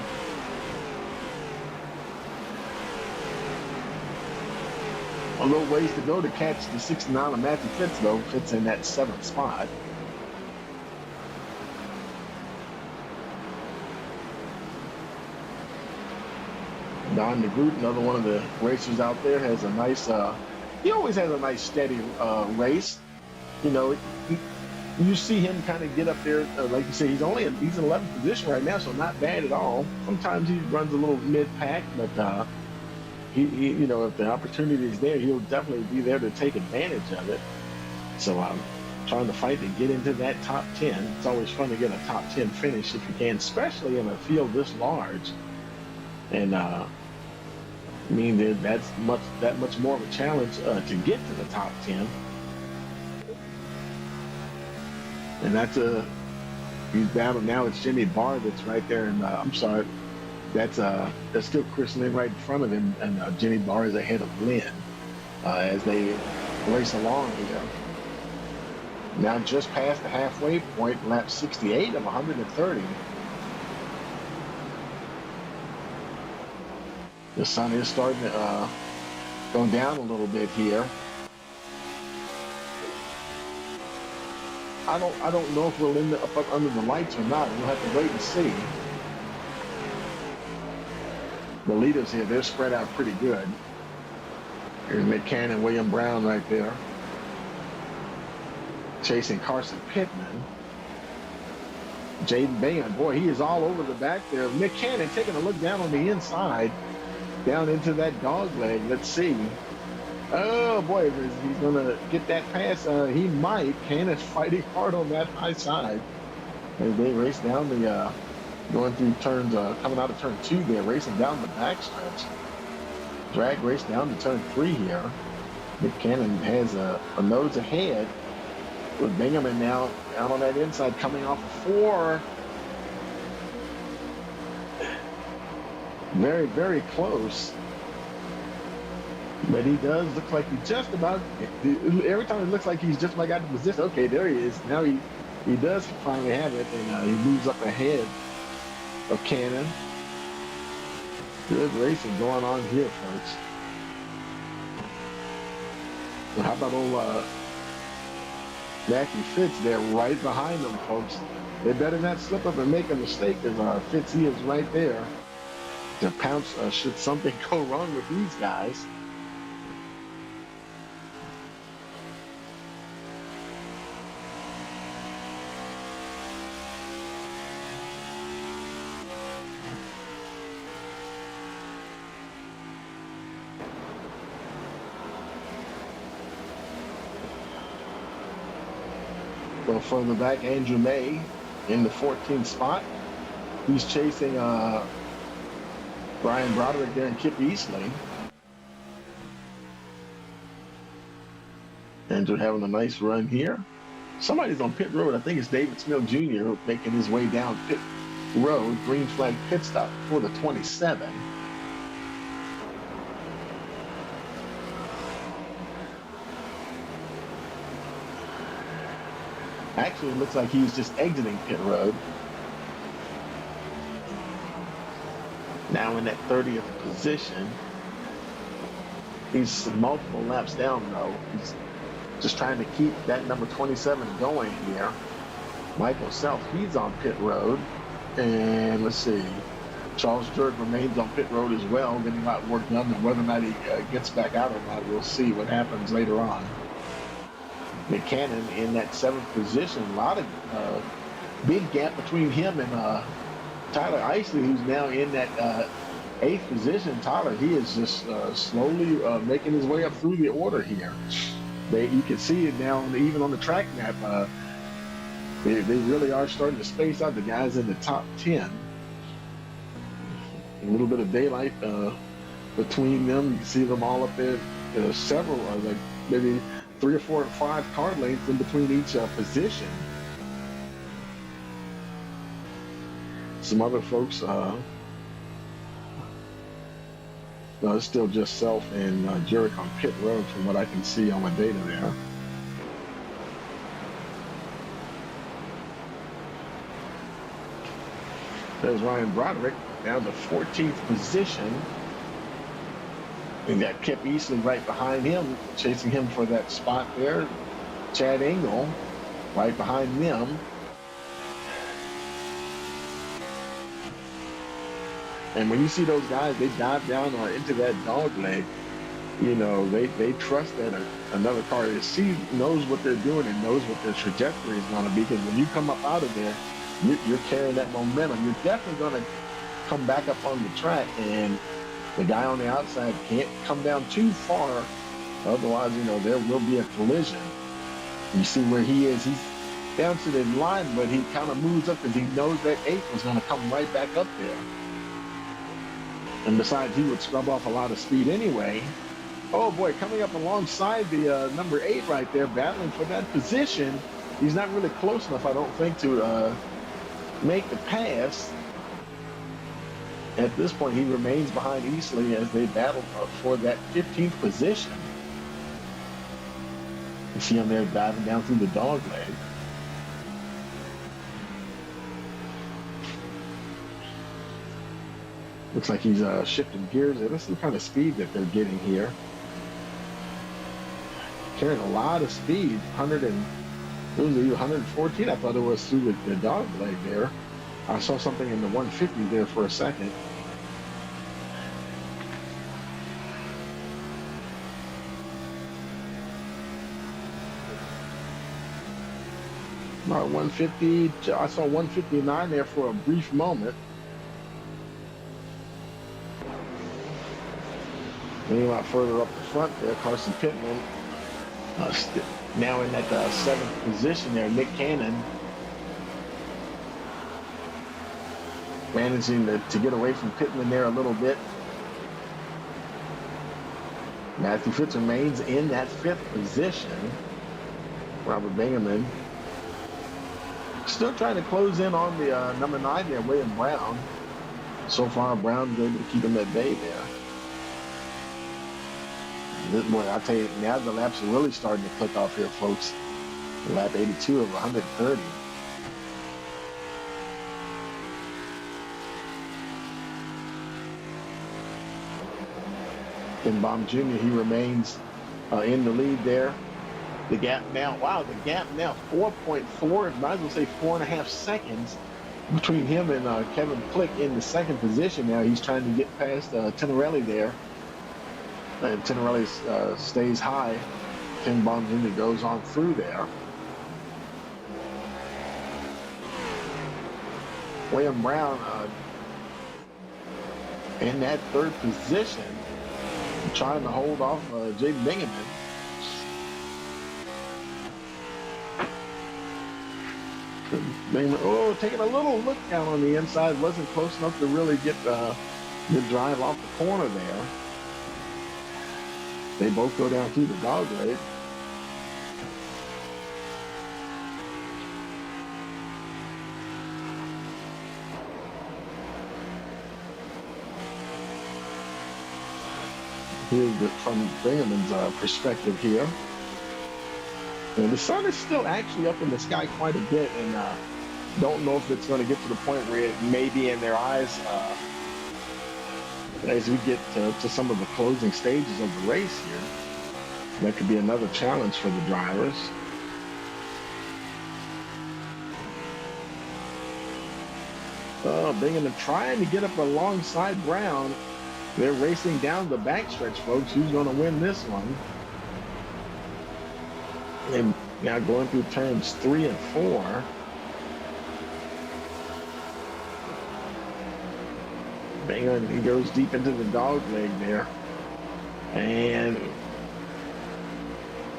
A little ways to go to catch the 69 of Matthew Fitz, though. Fitz in that 7th spot. Don DeGroot, another one of the racers out there, has a nice, he always has a nice steady race. You know, you see him kind of get up there, like you say, he's in 11th position right now, so not bad at all. Sometimes he runs a little mid-pack, but he, you know, if the opportunity is there, he'll definitely be there to take advantage of it. So I'm trying to fight to get into that top 10. It's always fun to get a top 10 finish if you can, especially in a field this large. And I mean, that's that much more of a challenge to get to the top 10. And that's he's battling now. It's Jimmy Barr that's right there, and I'm sorry, that's still Chris Lynn right in front of him, and Jimmy Barr is ahead of Lynn as they race along here. Now just past the halfway point, lap 68 of 130. The sun is starting to go down a little bit here. I don't know if we'll end up under the lights or not. We'll have to wait and see. The leaders here, they're spread out pretty good. Here's McCann and William Brown right there. Chasing Carson Pittman. Jaden Bayon, boy, he is all over the back there. McCann taking a look down on the inside, down into that dog leg. Let's see. Oh, boy, if he's going to get that pass. He might. Cannon's fighting hard on that high side. As they race down the, going through turns, coming out of turn 2 there, racing down the backstretch. Drag race down to turn 3 here. Nick Cannon has a nose ahead with Bingaman now out on that inside, coming off 4. Very, very close. But he does look like he just about, every time it looks like he's just about got the position. Okay, there he is. Now he does finally have it, and he moves up ahead of Cannon. Good racing going on here, folks. Well, how about old Matthew Fitz there right behind them, folks? They better not slip up and make a mistake, because Fitz, he is right there to pounce should something go wrong with these guys. Well, further back, Andrew May in the 14th spot. He's chasing Brian Broderick there and Kip Eastley. Andrew having a nice run here. Somebody's on pit road. I think it's David Smith Jr. making his way down pit road. Green flag pit stop for the 27. Actually, it looks like he's just exiting pit road. Now in that 30th position. He's multiple laps down, though. He's just trying to keep that number 27 going here. Michael Self, he's on pit road. And let's see. Charles Jurg remains on pit road as well, getting a lot of work done. And whether or not he gets back out or not, we'll see what happens later on. McCannon in that 7th position. A lot of big gap between him and Tyler Isley, who's now in that 8th position. Tyler, he is just slowly making his way up through the order here. You can see it now, even on the track map. They really are starting to space out the guys in the top 10. A little bit of daylight between them. You can see them all up there. Several, like maybe 3 or 4 or 5 car lengths in between each position. Some other folks, no, it's still just Self and Jurek on pit road from what I can see on my data there. There's Ryan Broderick down to 14th position. And got Kip Eastley right behind him, chasing him for that spot there. Chad Engel right behind them. And when you see those guys, they dive down into that dog leg. You know, they trust that another car knows what they're doing and knows what their trajectory is going to be. Because when you come up out of there, you're carrying that momentum. You're definitely going to come back up on the track, and the guy on the outside can't come down too far. Otherwise, you know, there will be a collision. You see where he is. He's down to the line, but he kind of moves up because he knows that 8 was going to come right back up there. And besides, he would scrub off a lot of speed anyway. Oh, boy, coming up alongside the number 8 right there, battling for that position. He's not really close enough, I don't think, to make the pass. At this point, he remains behind Eastley as they battle for that 15th position. You see him there diving down through the dog leg. Looks like he's shifting gears. That's the kind of speed that they're getting here. Carrying a lot of speed, It was the 114. I thought it was through the dog leg there. I saw something in the 150 there for a second. About 150. I saw 159 there for a brief moment. Meanwhile, further up the front there, Carson Pittman now in that 7th position there. Nick Cannon managing to get away from Pittman there a little bit. Matthew Fitz remains in that 5th position. Robert Bingaman still trying to close in on the number 9 there, William Brown. So far, Brown's able to keep him at bay there. Boy, I'll tell you, now the laps are really starting to click off here, folks. Lap 82 of 130. Ken Baum Jr., he remains in the lead there. The gap now, wow, the gap now 4.4, might as well say 4.5 seconds between him and Kevin Click in the 2nd position now. He's trying to get past Tenerelli there. And Tenerelli stays high. Ken Baum Jr. goes on through there. William Brown in that 3rd position, trying to hold off Jaden Bingaman. Oh, taking a little look down on the inside. Wasn't close enough to really get the drive off the corner there. They both go down through the dog leg. Here's from Bingaman's perspective here. And the sun is still actually up in the sky quite a bit, and don't know if it's going to get to the point where it may be in their eyes as we get to some of the closing stages of the race here. That could be another challenge for the drivers. Bingaman trying to get up alongside Brown. They're racing down the backstretch, folks. Who's going to win this one? They're now going through turns 3 and 4. Bingaman, he goes deep into the dog leg there. And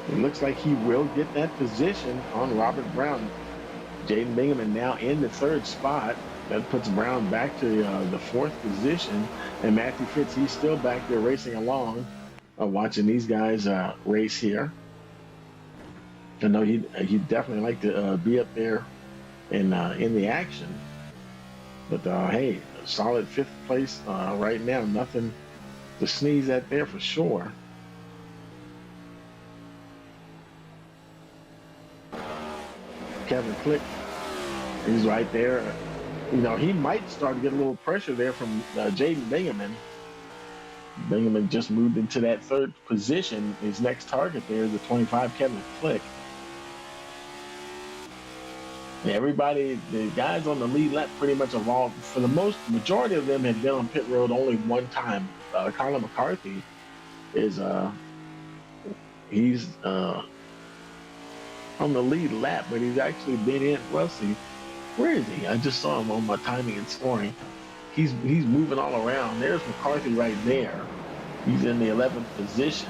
it looks like he will get that position on Robert Brown. Jaden Bingaman now in the 3rd spot. That puts Brown back to the 4th position. And Matthew Fitz, he's still back there racing along, watching these guys race here. I know he'd definitely like to be up there in the action. But hey, solid 5th place right now. Nothing to sneeze at there for sure. Kevin Click, he's right there. You know, he might start to get a little pressure there from Jaden Bingaman. Bingaman just moved into that 3rd position. His next target there is the 25 Kevin Click. Everybody, the guys on the lead lap pretty much evolved. For the majority of them have been on pit road only one time. Colin McCarthy is, he's on the lead lap, but he's actually been in, well, see, where is he? I just saw him on my timing and scoring. He's moving all around. There's McCarthy right there. He's in the 11th position.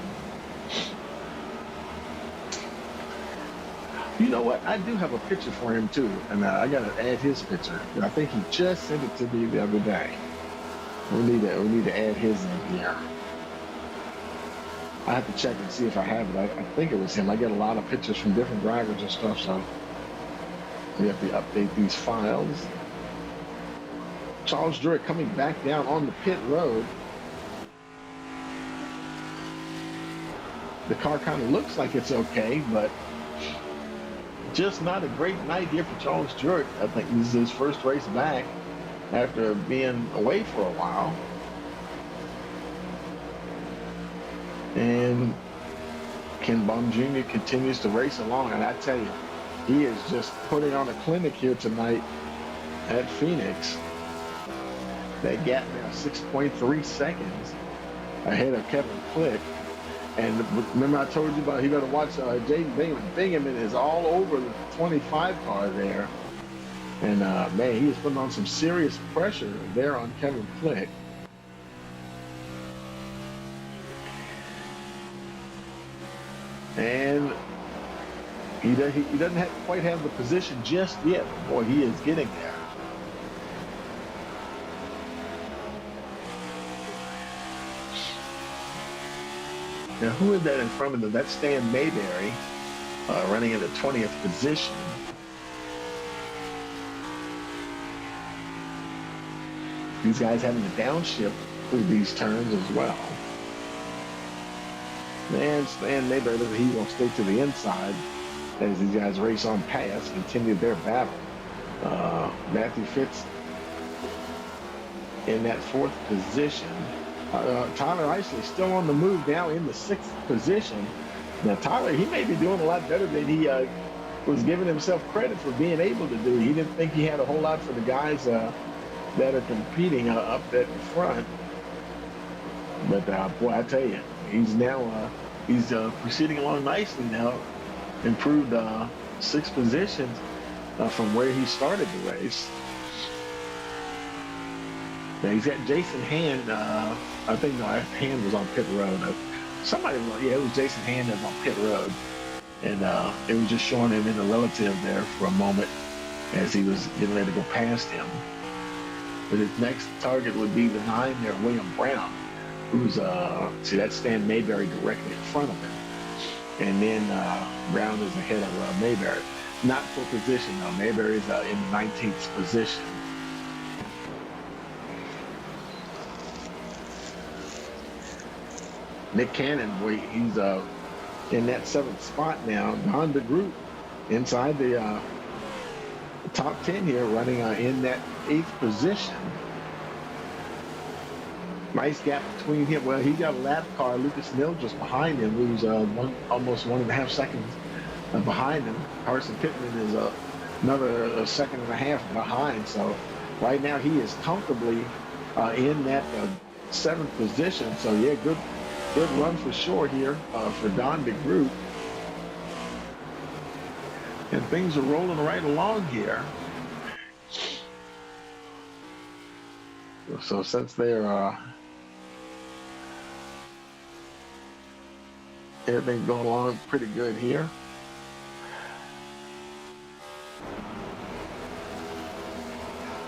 You know what? I do have a picture for him too, and I got to add his picture. I think he just sent it to me the other day. We need to add his in here. I have to check and see if I have it. I think it was him. I get a lot of pictures from different drivers and stuff, so we have to update these files. Charles Druitt coming back down on the pit road. The car kind of looks like it's okay, but just not a great night here for Charles Druitt. I think this is his first race back after being away for a while. And Ken Baum Jr. continues to race along, and I tell you, he is just putting on a clinic here tonight at Phoenix. That gap now 6.3 seconds ahead of Kevin Click. And remember I told you about he better watch Jaden Bingham. Bingham is all over the 25 car there. And man, he is putting on some serious pressure there on Kevin Click. And he doesn't quite have the position just yet. Boy, he is getting there. Now, who is that in front of them? That's Stan Mayberry, running in the 20th position. These guys having to downshift through these turns as well. And Stan Mayberry, he will stay to the inside as these guys race on past, continue their battle. Matthew Fitz in that 4th position. Tyler Isley still on the move now in the 6th position. Now, Tyler, he may be doing a lot better than he was giving himself credit for being able to do. He didn't think he had a whole lot for the guys that are competing up at the front. But, boy, I tell you, he's now proceeding along nicely now. Improved 6 positions from where he started the race. Now he's got Jason Hand. I think Hand was on pit road. It was Jason Hand that was on pit road, and it was just showing him in the relative there for a moment as he was getting ready to go past him. But his next target would be the 9 there, William Brown, who's see that's Stan Mayberry directly in front of him, and then Brown is ahead of Mayberry. Not for position though. Mayberry is in the 19th position. Nick Cannon, boy, he's in that 7th spot now. Don DeGroot inside the top 10 here, running in that 8th position. Nice gap between him. Well, he got a lap car. Lucas Neal just behind him, who's almost 1.5 seconds behind him. Carson Pittman is another 1.5 seconds behind. So right now he is comfortably in that 7th position. So yeah, good run for sure here for Don DeGroot. And things are rolling right along here. So since they're everything's going along pretty good here.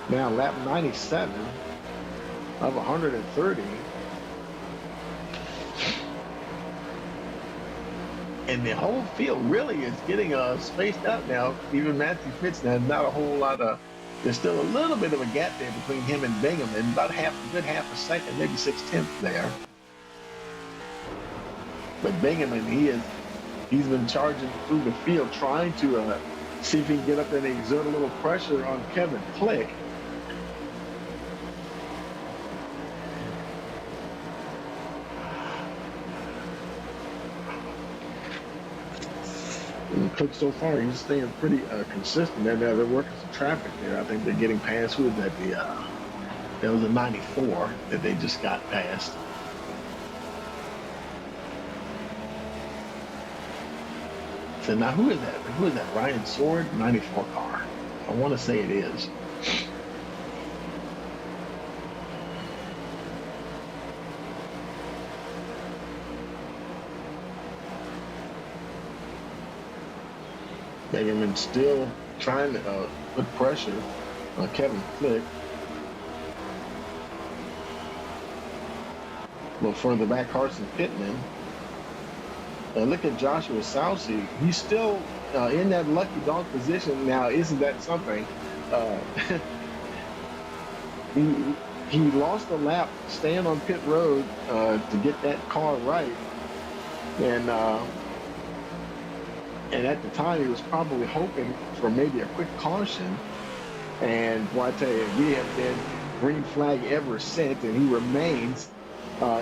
Now lap 97 of 130. And the whole field really is getting spaced out now. Even Matthew Fitz now, not a whole lot of, there's still a little bit of a gap there between him and Bingham, and about a good half a second, maybe 6/10 there. But Bingham, he's been charging through the field, trying to see if he can get up there and exert a little pressure on Kevin Click. And Click so far, he's staying pretty consistent. They're working some traffic there. I think they're getting past, who was that? That was a 94 that they just got past. So now who is that? Who is that? Ryan Sword, 94 car. I want to say it is. Bingham still trying to put pressure on Kevin Click. A little further back, Carson Pittman. Look at Joshua Sousey. He's still in that lucky dog position. Now, isn't that something? He lost a lap staying on pit road to get that car right. And at the time, he was probably hoping for maybe a quick caution. And boy, I tell you, we have been green flag ever since, and he remains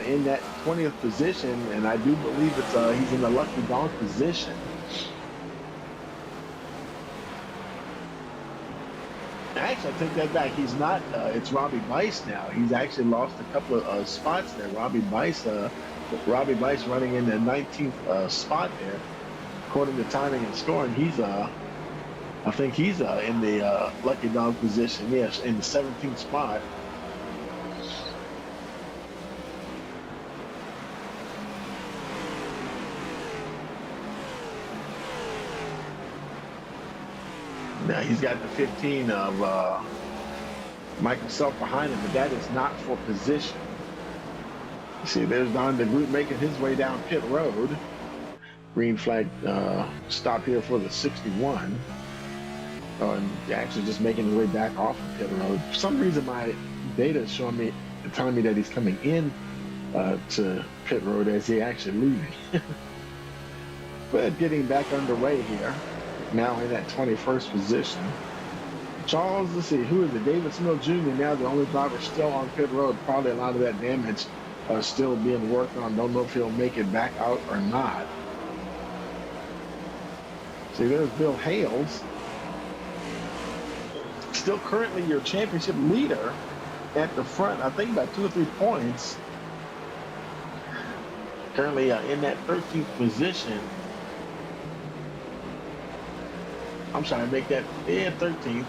in that 20th position. And I do believe he's in the lucky dog position. actually, I take that back. He's not. It's Robbie Bice now. He's actually lost a couple of spots there. Robbie Bice running in the 19th spot there, according to timing and scoring. I think he's in the lucky dog position. Yes, in the 17th spot. Now he's got the 15 of Microsoft behind him, but that is not for position. You see, there's Don the group making his way down pit road. Green flag stop here for the 61. Oh, and actually just making his way back off of pit road. For some reason, my data is telling me that he's coming in to pit road as he actually leaving. But getting back underway here. Now in that 21st position. Charles, let's see, who is it? David Smith Jr. now the only driver still on pit road. Probably a lot of that damage still being worked on. Don't know if he'll make it back out or not. See, there's Bill Hales. Still currently your championship leader at the front, I think by 2 or 3 points. Currently in that 13th position. I'm trying to make that 13th.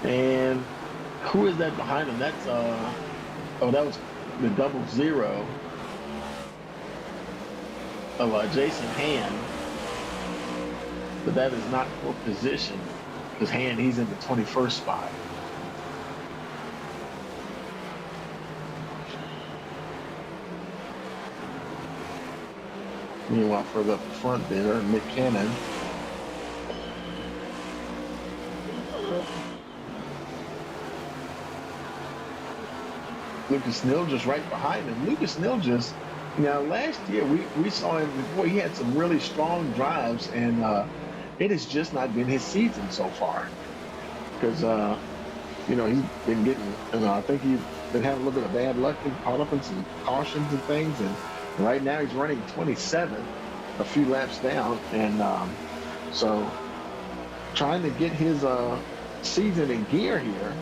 And who is that behind him? That's that was the 00 of Jason Hand. But that is not for position because Hand, he's in the 21st spot. Meanwhile, further up the front there, Nick Cannon. Lucas Nilgis right behind him. Lucas Nilgis, now last year we saw him before. He had some really strong drives, and it has just not been his season so far. Because he's been getting, I think he's been having a little bit of bad luck and caught up in some cautions and things. And right now he's running 27, a few laps down, and so trying to get his season in gear here.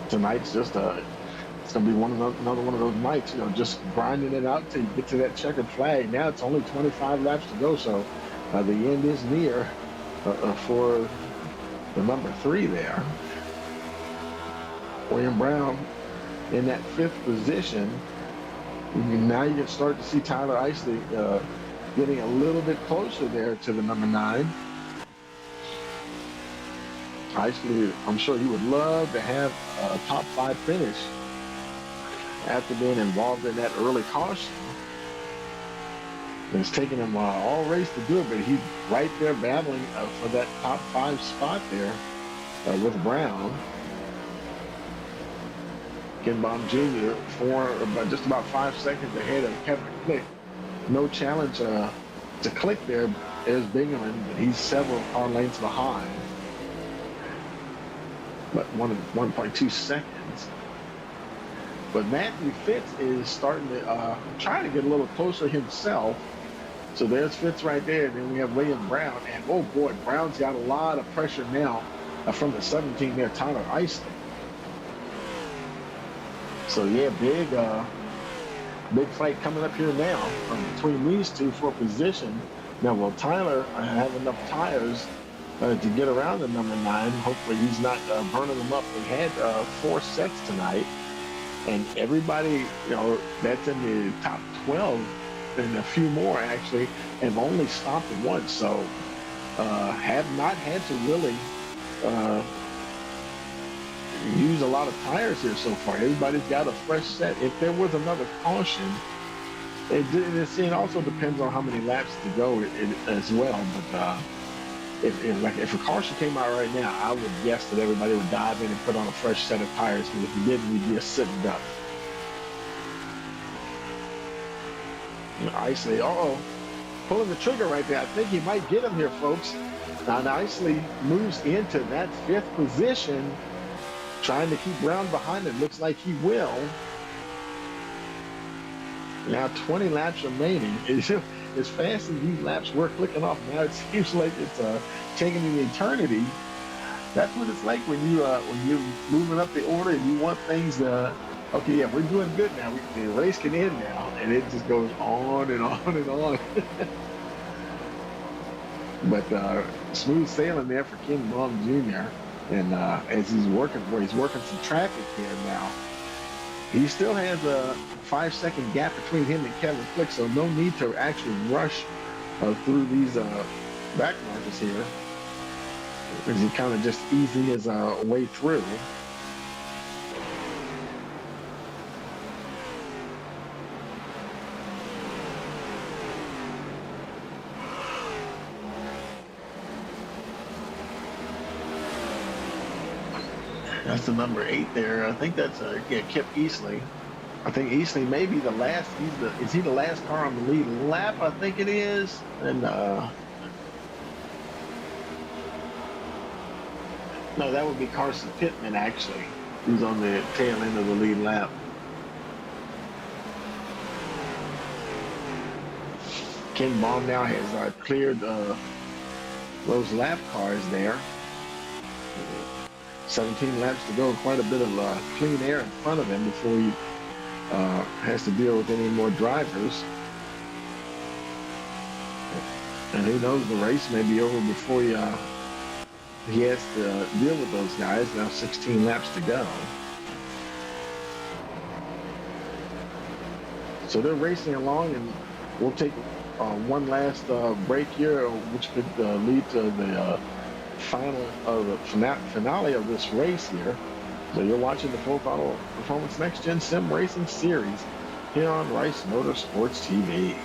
Tonight's just it's gonna be another one of those nights, just grinding it out till you get to that checkered flag. Now it's only 25 laps to go, so the end is near for the number 3 there. William Brown in that 5th position. Now you can start to see Tyler Isley getting a little bit closer there to the number 9. Isley, I'm sure he would love to have a top 5 finish after being involved in that early caution. It's taken him all race to do it, but he's right there battling for that top 5 spot there with Brown. Kinbaum Jr. just about 5 seconds ahead of Kevin Click. No challenge to Click there. There's Bingaman, but he's several car lengths behind. But 1.2 seconds. But Matthew Fitz is starting to try to get a little closer himself. So there's Fitz right there. And then we have William Brown. And oh boy, Brown's got a lot of pressure now from the 17 there, Tyler Isley. So yeah, big fight coming up here now between these two for position. Now, will Tyler have enough tires to get around the number 9? Hopefully he's not burning them up. We had 4 sets tonight, and everybody, that's in the top 12, and a few more actually have only stopped once. So have not had to really use a lot of tires here so far. Everybody's got a fresh set. If there was another caution, it also depends on how many laps to go as well. But if a caution came out right now, I would guess that everybody would dive in and put on a fresh set of tires, because if you didn't, we'd be a sitting duck. Isley, pulling the trigger right there. I think he might get him here, folks. Now Isley moves into that 5th position, trying to keep Brown behind him. Looks like he will. Now 20 laps remaining. as fast as these laps were clicking off, now it seems like it's taking an eternity. That's what it's like when you're moving up the order and you want things to. Okay, yeah, we're doing good now. The race can end now, and it just goes on and on and on. But smooth sailing there for Ken Baum Jr. And as he's working some traffic here now. He still has a 5-second gap between him and Kevin Flick, so no need to actually rush through these back markers here. Because he kind of just easing his way through. That's the number 8 there. I think that's Kip Easley. I think Easley may be the last. Is he the last car on the lead lap? I think it is. And no, that would be Carson Pittman actually, who's on the tail end of the lead lap. Ken Baum now has cleared those lap cars there. 17 laps to go, quite a bit of clean air in front of him before he has to deal with any more drivers. And who knows, the race may be over before he has to deal with those guys. Now 16 laps to go. So they're racing along, and we'll take one last break here, which could lead to the finale of this race here. So you're watching the Full Throttle Performance Next Gen Sim Racing Series here on Rice Motorsports TV.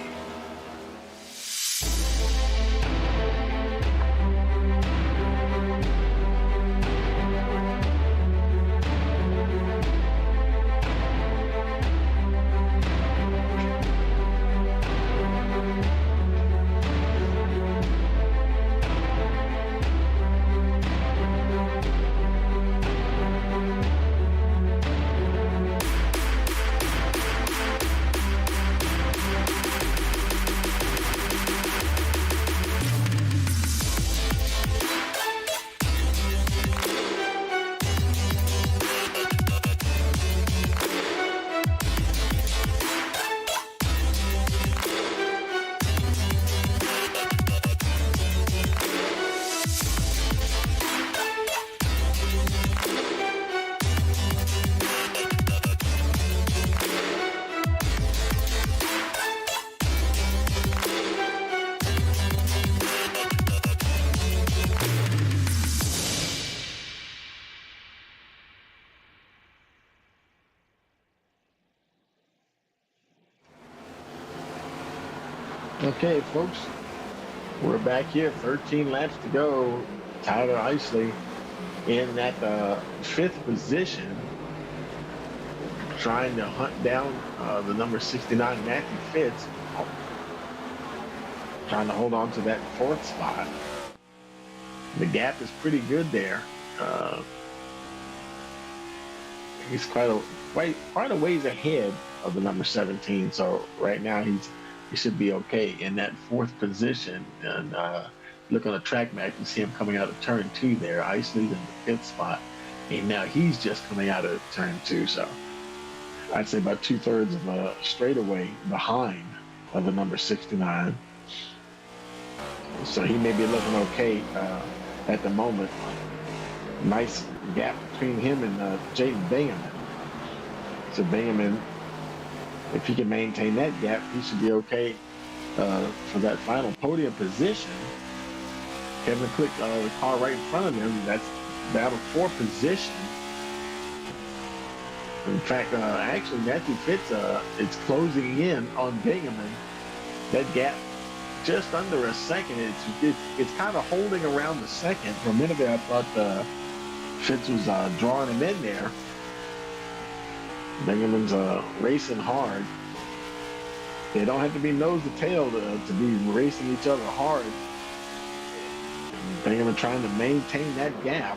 Okay, folks, we're back here. 13 laps to go. Tyler Isley in that 5th position, trying to hunt down the number 69 Matthew Fitz, trying to hold on to that 4th spot. The gap is pretty good there. He's quite a ways ahead of the number 17. So right now he should be okay in that 4th position. And look on the track map, you see him coming out of turn 2 there. Isley's in the 5th spot, and now he's just coming out of turn 2. So I'd say about 2/3 of a straightaway behind of the number 69. So he may be looking okay at the moment. Nice gap between him and Jaden Bingaman. So Bingaman, if he can maintain that gap, he should be okay for that final podium position. Kevin Click, the car right in front of him, that's battle for position. In fact, actually, Matthew Fitz is closing in on Bingaman. That gap just under a second. It's kind of holding around the second. For a minute there, I thought Fitz was drawing him in there. Bingaman's racing hard. They don't have to be nose to tail to be racing each other hard. Bingaman trying to maintain that gap.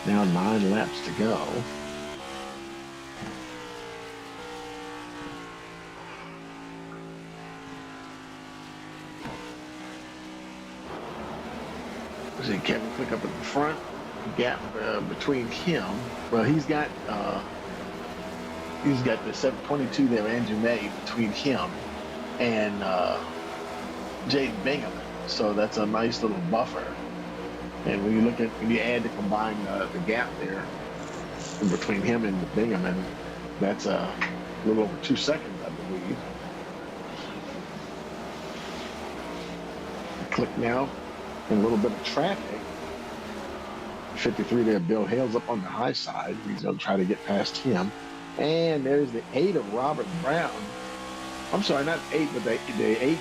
Now 9 laps to go. See Kevin Click up at the front. Gap between him. Well, he's got the 722 there, Andrew May, between him and Jaden Bingham. So that's a nice little buffer. And when you add the combined the gap there between him and Bingham, and that's a little over 2 seconds, I believe. Click now in a little bit of traffic. 53 there, Bill Hale's up on the high side. He's going to try to get past him. And there's the 8 of Robert Brown. I'm sorry, not 8, but the 8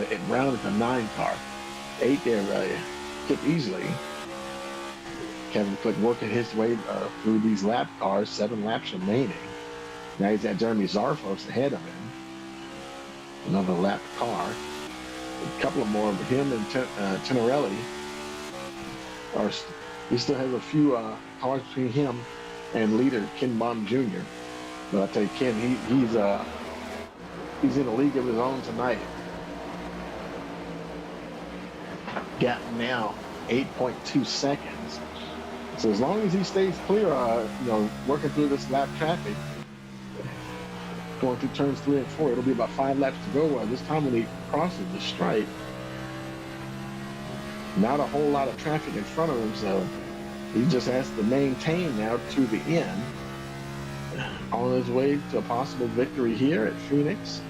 at Brown at the 9 car. 8 there, Kip easily. Kevin Click working his way through these lap cars, 7 laps remaining. Now he's got Jeremy Zarfos ahead of him. Another lap car. A couple of more of him and Tenerelli. He still has a few cars between him and leader Ken Baum Jr. But I tell you, Ken, he's in a league of his own tonight. Gap now 8.2 seconds. So as long as he stays clear, working through this lap traffic, going through turns 3 and 4, it'll be about 5 laps to go. This time when he crosses the stripe, not a whole lot of traffic in front of him, so he just has to maintain now to the end. On his way to a possible victory here at Phoenix.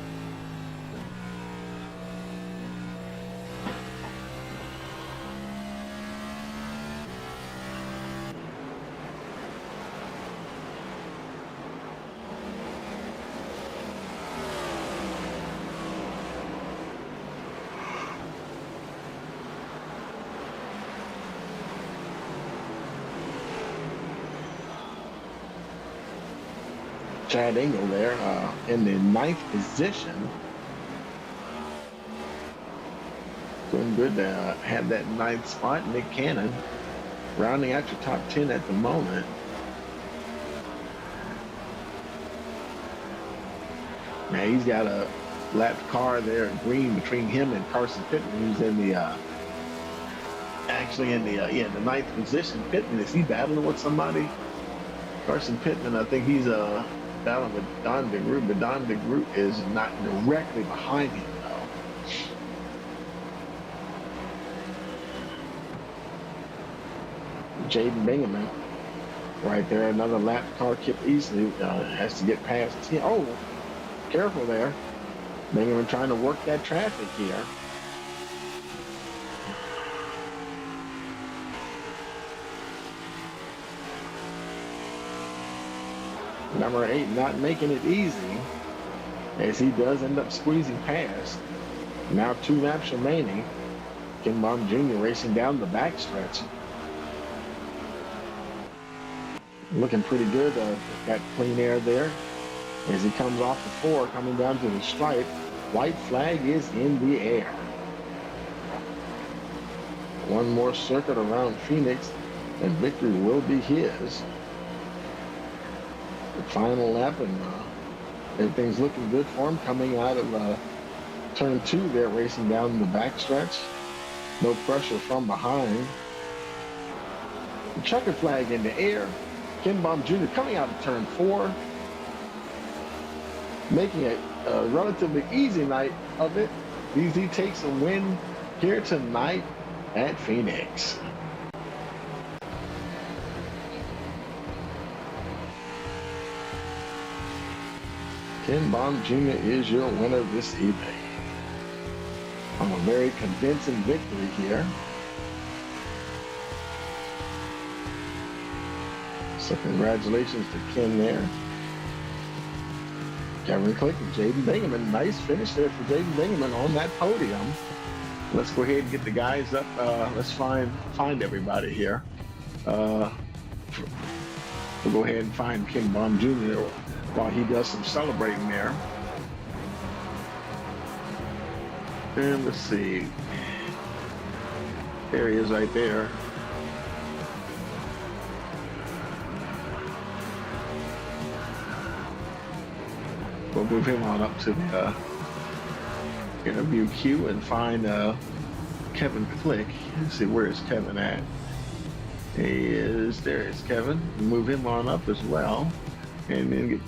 Chad Engel there in the 9th position. Doing good to have that 9th spot. Nick Cannon rounding out your top 10 at the moment. Now he's got a lap car there in green between him and Carson Pittman, who's in the the 9th position. Pittman, is he battling with somebody? Carson Pittman, I think he's battling with Don DeGroot, but Don DeGroot is not directly behind him, though. Jaden Bingham right there, another lap car. Kip easily has to get past him. Oh, careful there. Bingham trying to work that traffic here. Number 8 not making it easy as he does end up squeezing past. Now 2 laps remaining. Ken Baum Jr. racing down the backstretch. Looking pretty good. Got clean air there as he comes off the 4, coming down to the stripe. White flag is in the air. One more circuit around Phoenix and victory will be his. The final lap, and everything's looking good for him coming out of turn 2 there, racing down the backstretch. No pressure from behind. The checker flag in the air. Ken Baum Jr. coming out of turn 4, making it a relatively easy night of it. He takes a win here tonight at Phoenix. Ken Baum Jr. is your winner this evening on a very convincing victory here. So congratulations to Ken there. Kevin Click and Jaden Bingham. Nice finish there for Jaden Bingham on that podium. Let's go ahead and get the guys up. Let's find everybody here. We'll go ahead and find Ken Baum Jr. while he does some celebrating there. And let's see. There he is right there. we'll move him on up to the interview queue and find Kevin Click. Let's see, where is Kevin at? There is Kevin. Move him on up as well. And then get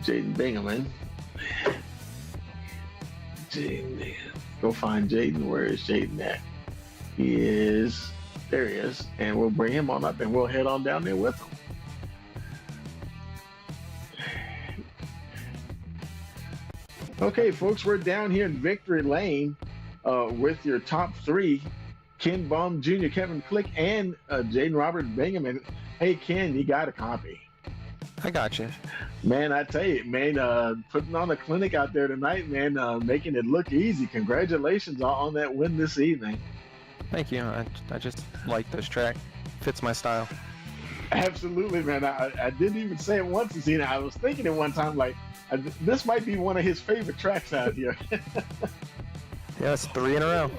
Jaden Bingaman. Go find Jaden. Where is Jaden at? There he is. And we'll bring him on up and we'll head on down there with him. Okay, folks, we're down here in Victory Lane with your top three, Ken Baum Jr., Kevin Click, and Jaden Robert Bingaman. Hey, Ken, you got a copy. I got you. Man, I tell you, man, putting on a clinic out there tonight, man, making it look easy. Congratulations on that win this evening. Thank you. I just like this track. Fits my style. Absolutely, man. I didn't even say it once this evening. I was thinking it one time, like, this might be one of his favorite tracks out here. Yeah, it's 3 in a row.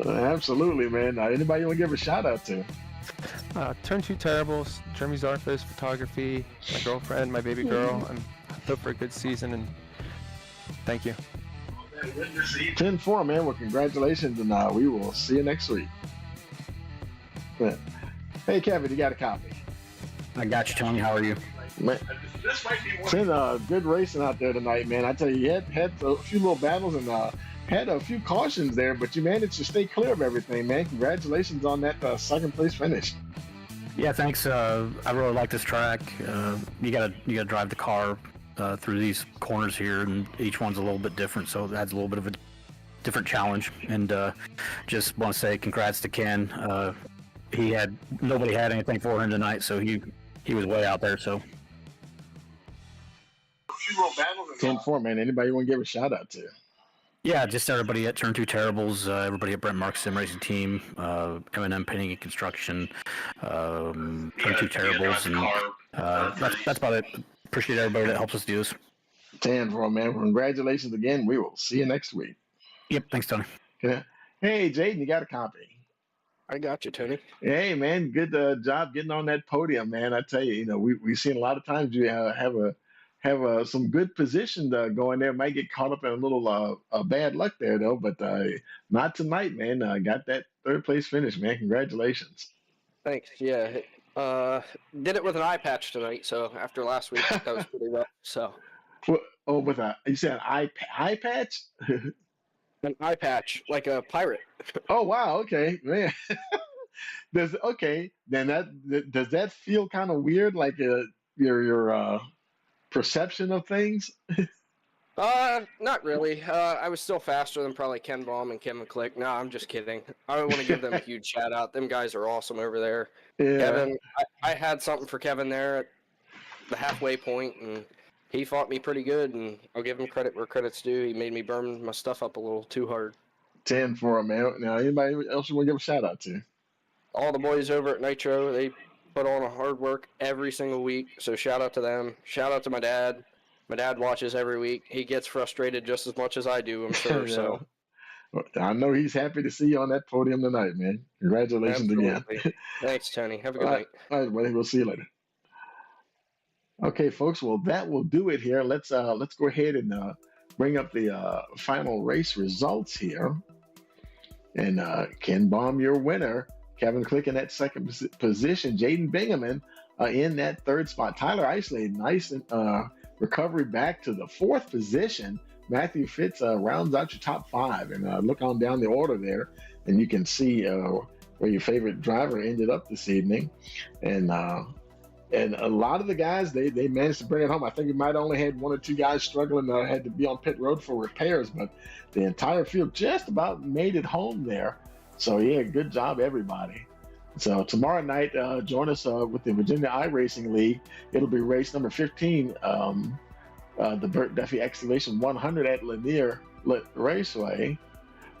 Absolutely, man. Anybody you want to give a shout out to? Turn 2 Terribles, Jeremy Zarfos Photography, my girlfriend, my baby girl. I hope for a good season, and thank you. 10-4, man. Well, congratulations, and we will see you next week. Yeah. Hey, Kevin, you got a copy? I got you, Tony. How are you? Man, it's been good racing out there tonight, man. I tell you, you had a few little battles and had a few cautions there, but you managed to stay clear of everything, man. Congratulations on that second place finish. Yeah, thanks. I really like this track. You gotta drive the car through these corners here, and each one's a little bit different, so it adds a little bit of a different challenge. And just want to say congrats to Ken. Nobody had anything for him tonight, so he was way out there. So 10-4, man. Anybody you want to give a shout out to? yeah, just everybody at Turn 2 Terribles, everybody at Brent Marks Sim Racing Team, M&M Painting and Construction, Turn 2 Terribles, and that's about it. Appreciate everybody that helps us do this. 10-4, man. Congratulations again. We will see you next week. Yep, thanks, Tony. Yeah. Hey, Jaden, you got a copy? I got you, Tony. Hey, man, good job getting on that podium, man. I tell you, we've seen a lot of times you have some good position going there. Might get caught up in a little bad luck there, though, but not tonight, man. Got that third place finish, man. Congratulations. Thanks. Yeah. Did it with an eye patch tonight, so after last week, that was pretty rough. So. You said eye patch? An eye patch, like a pirate. Oh, wow. Okay, man. Does that feel kind of weird, like your perception of things? Not really. I was still faster than probably Ken Baum and Kevin Click. No, I'm just kidding. I want to give them a huge shout out. Them guys are awesome over there. Yeah. Kevin, I had something for Kevin there at the halfway point, and he fought me pretty good, and I'll give him credit where credit's due. He made me burn my stuff up a little too hard. 10-4, man. Now, anybody else you want to give a shout out to? All the boys over at Nitro, they put on a hard work every single week, so shout out to them. Shout out to my dad. My dad watches every week. He gets frustrated just as much as I do, I'm sure. Yeah. So I know he's happy to see you on that podium tonight, man. Congratulations again. Thanks, Tony. Have a good night. All right, buddy. We'll see you later. Okay, folks. Well, that will do it here. Let's go ahead and bring up the final race results here. And Ken Baum, your winner. Kevin Click in that second position. Jaden Bingaman in that third spot. Tyler Isley, nice recovery back to the fourth position. Matthew Fitz rounds out your top five. And look on down the order there, and you can see where your favorite driver ended up this evening. And a lot of the guys, they managed to bring it home. I think we might only had one or two guys struggling that had to be on pit road for repairs, but the entire field just about made it home there. So, yeah, good job, everybody. So tomorrow night, join us with the Virginia iRacing League. It'll be race number 15, the Burt Duffy Excavation 100 at Lanier Raceway.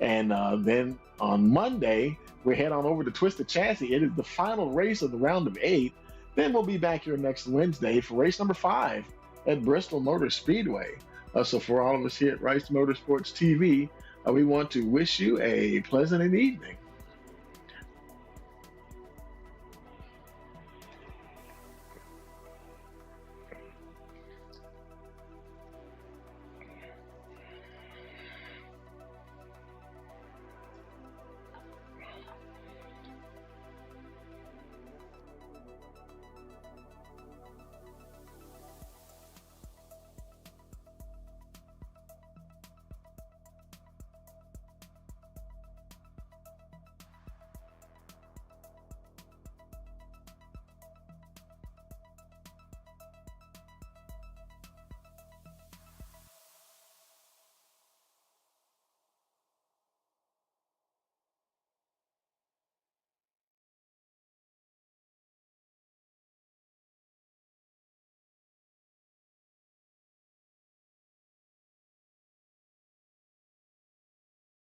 And then on Monday, we head on over to Twisted Chassis. It is the final race of the round of 8. Then we'll be back here next Wednesday for race number 5 at Bristol Motor Speedway. So for all of us here at Rice Motorsports TV, we want to wish you a pleasant evening.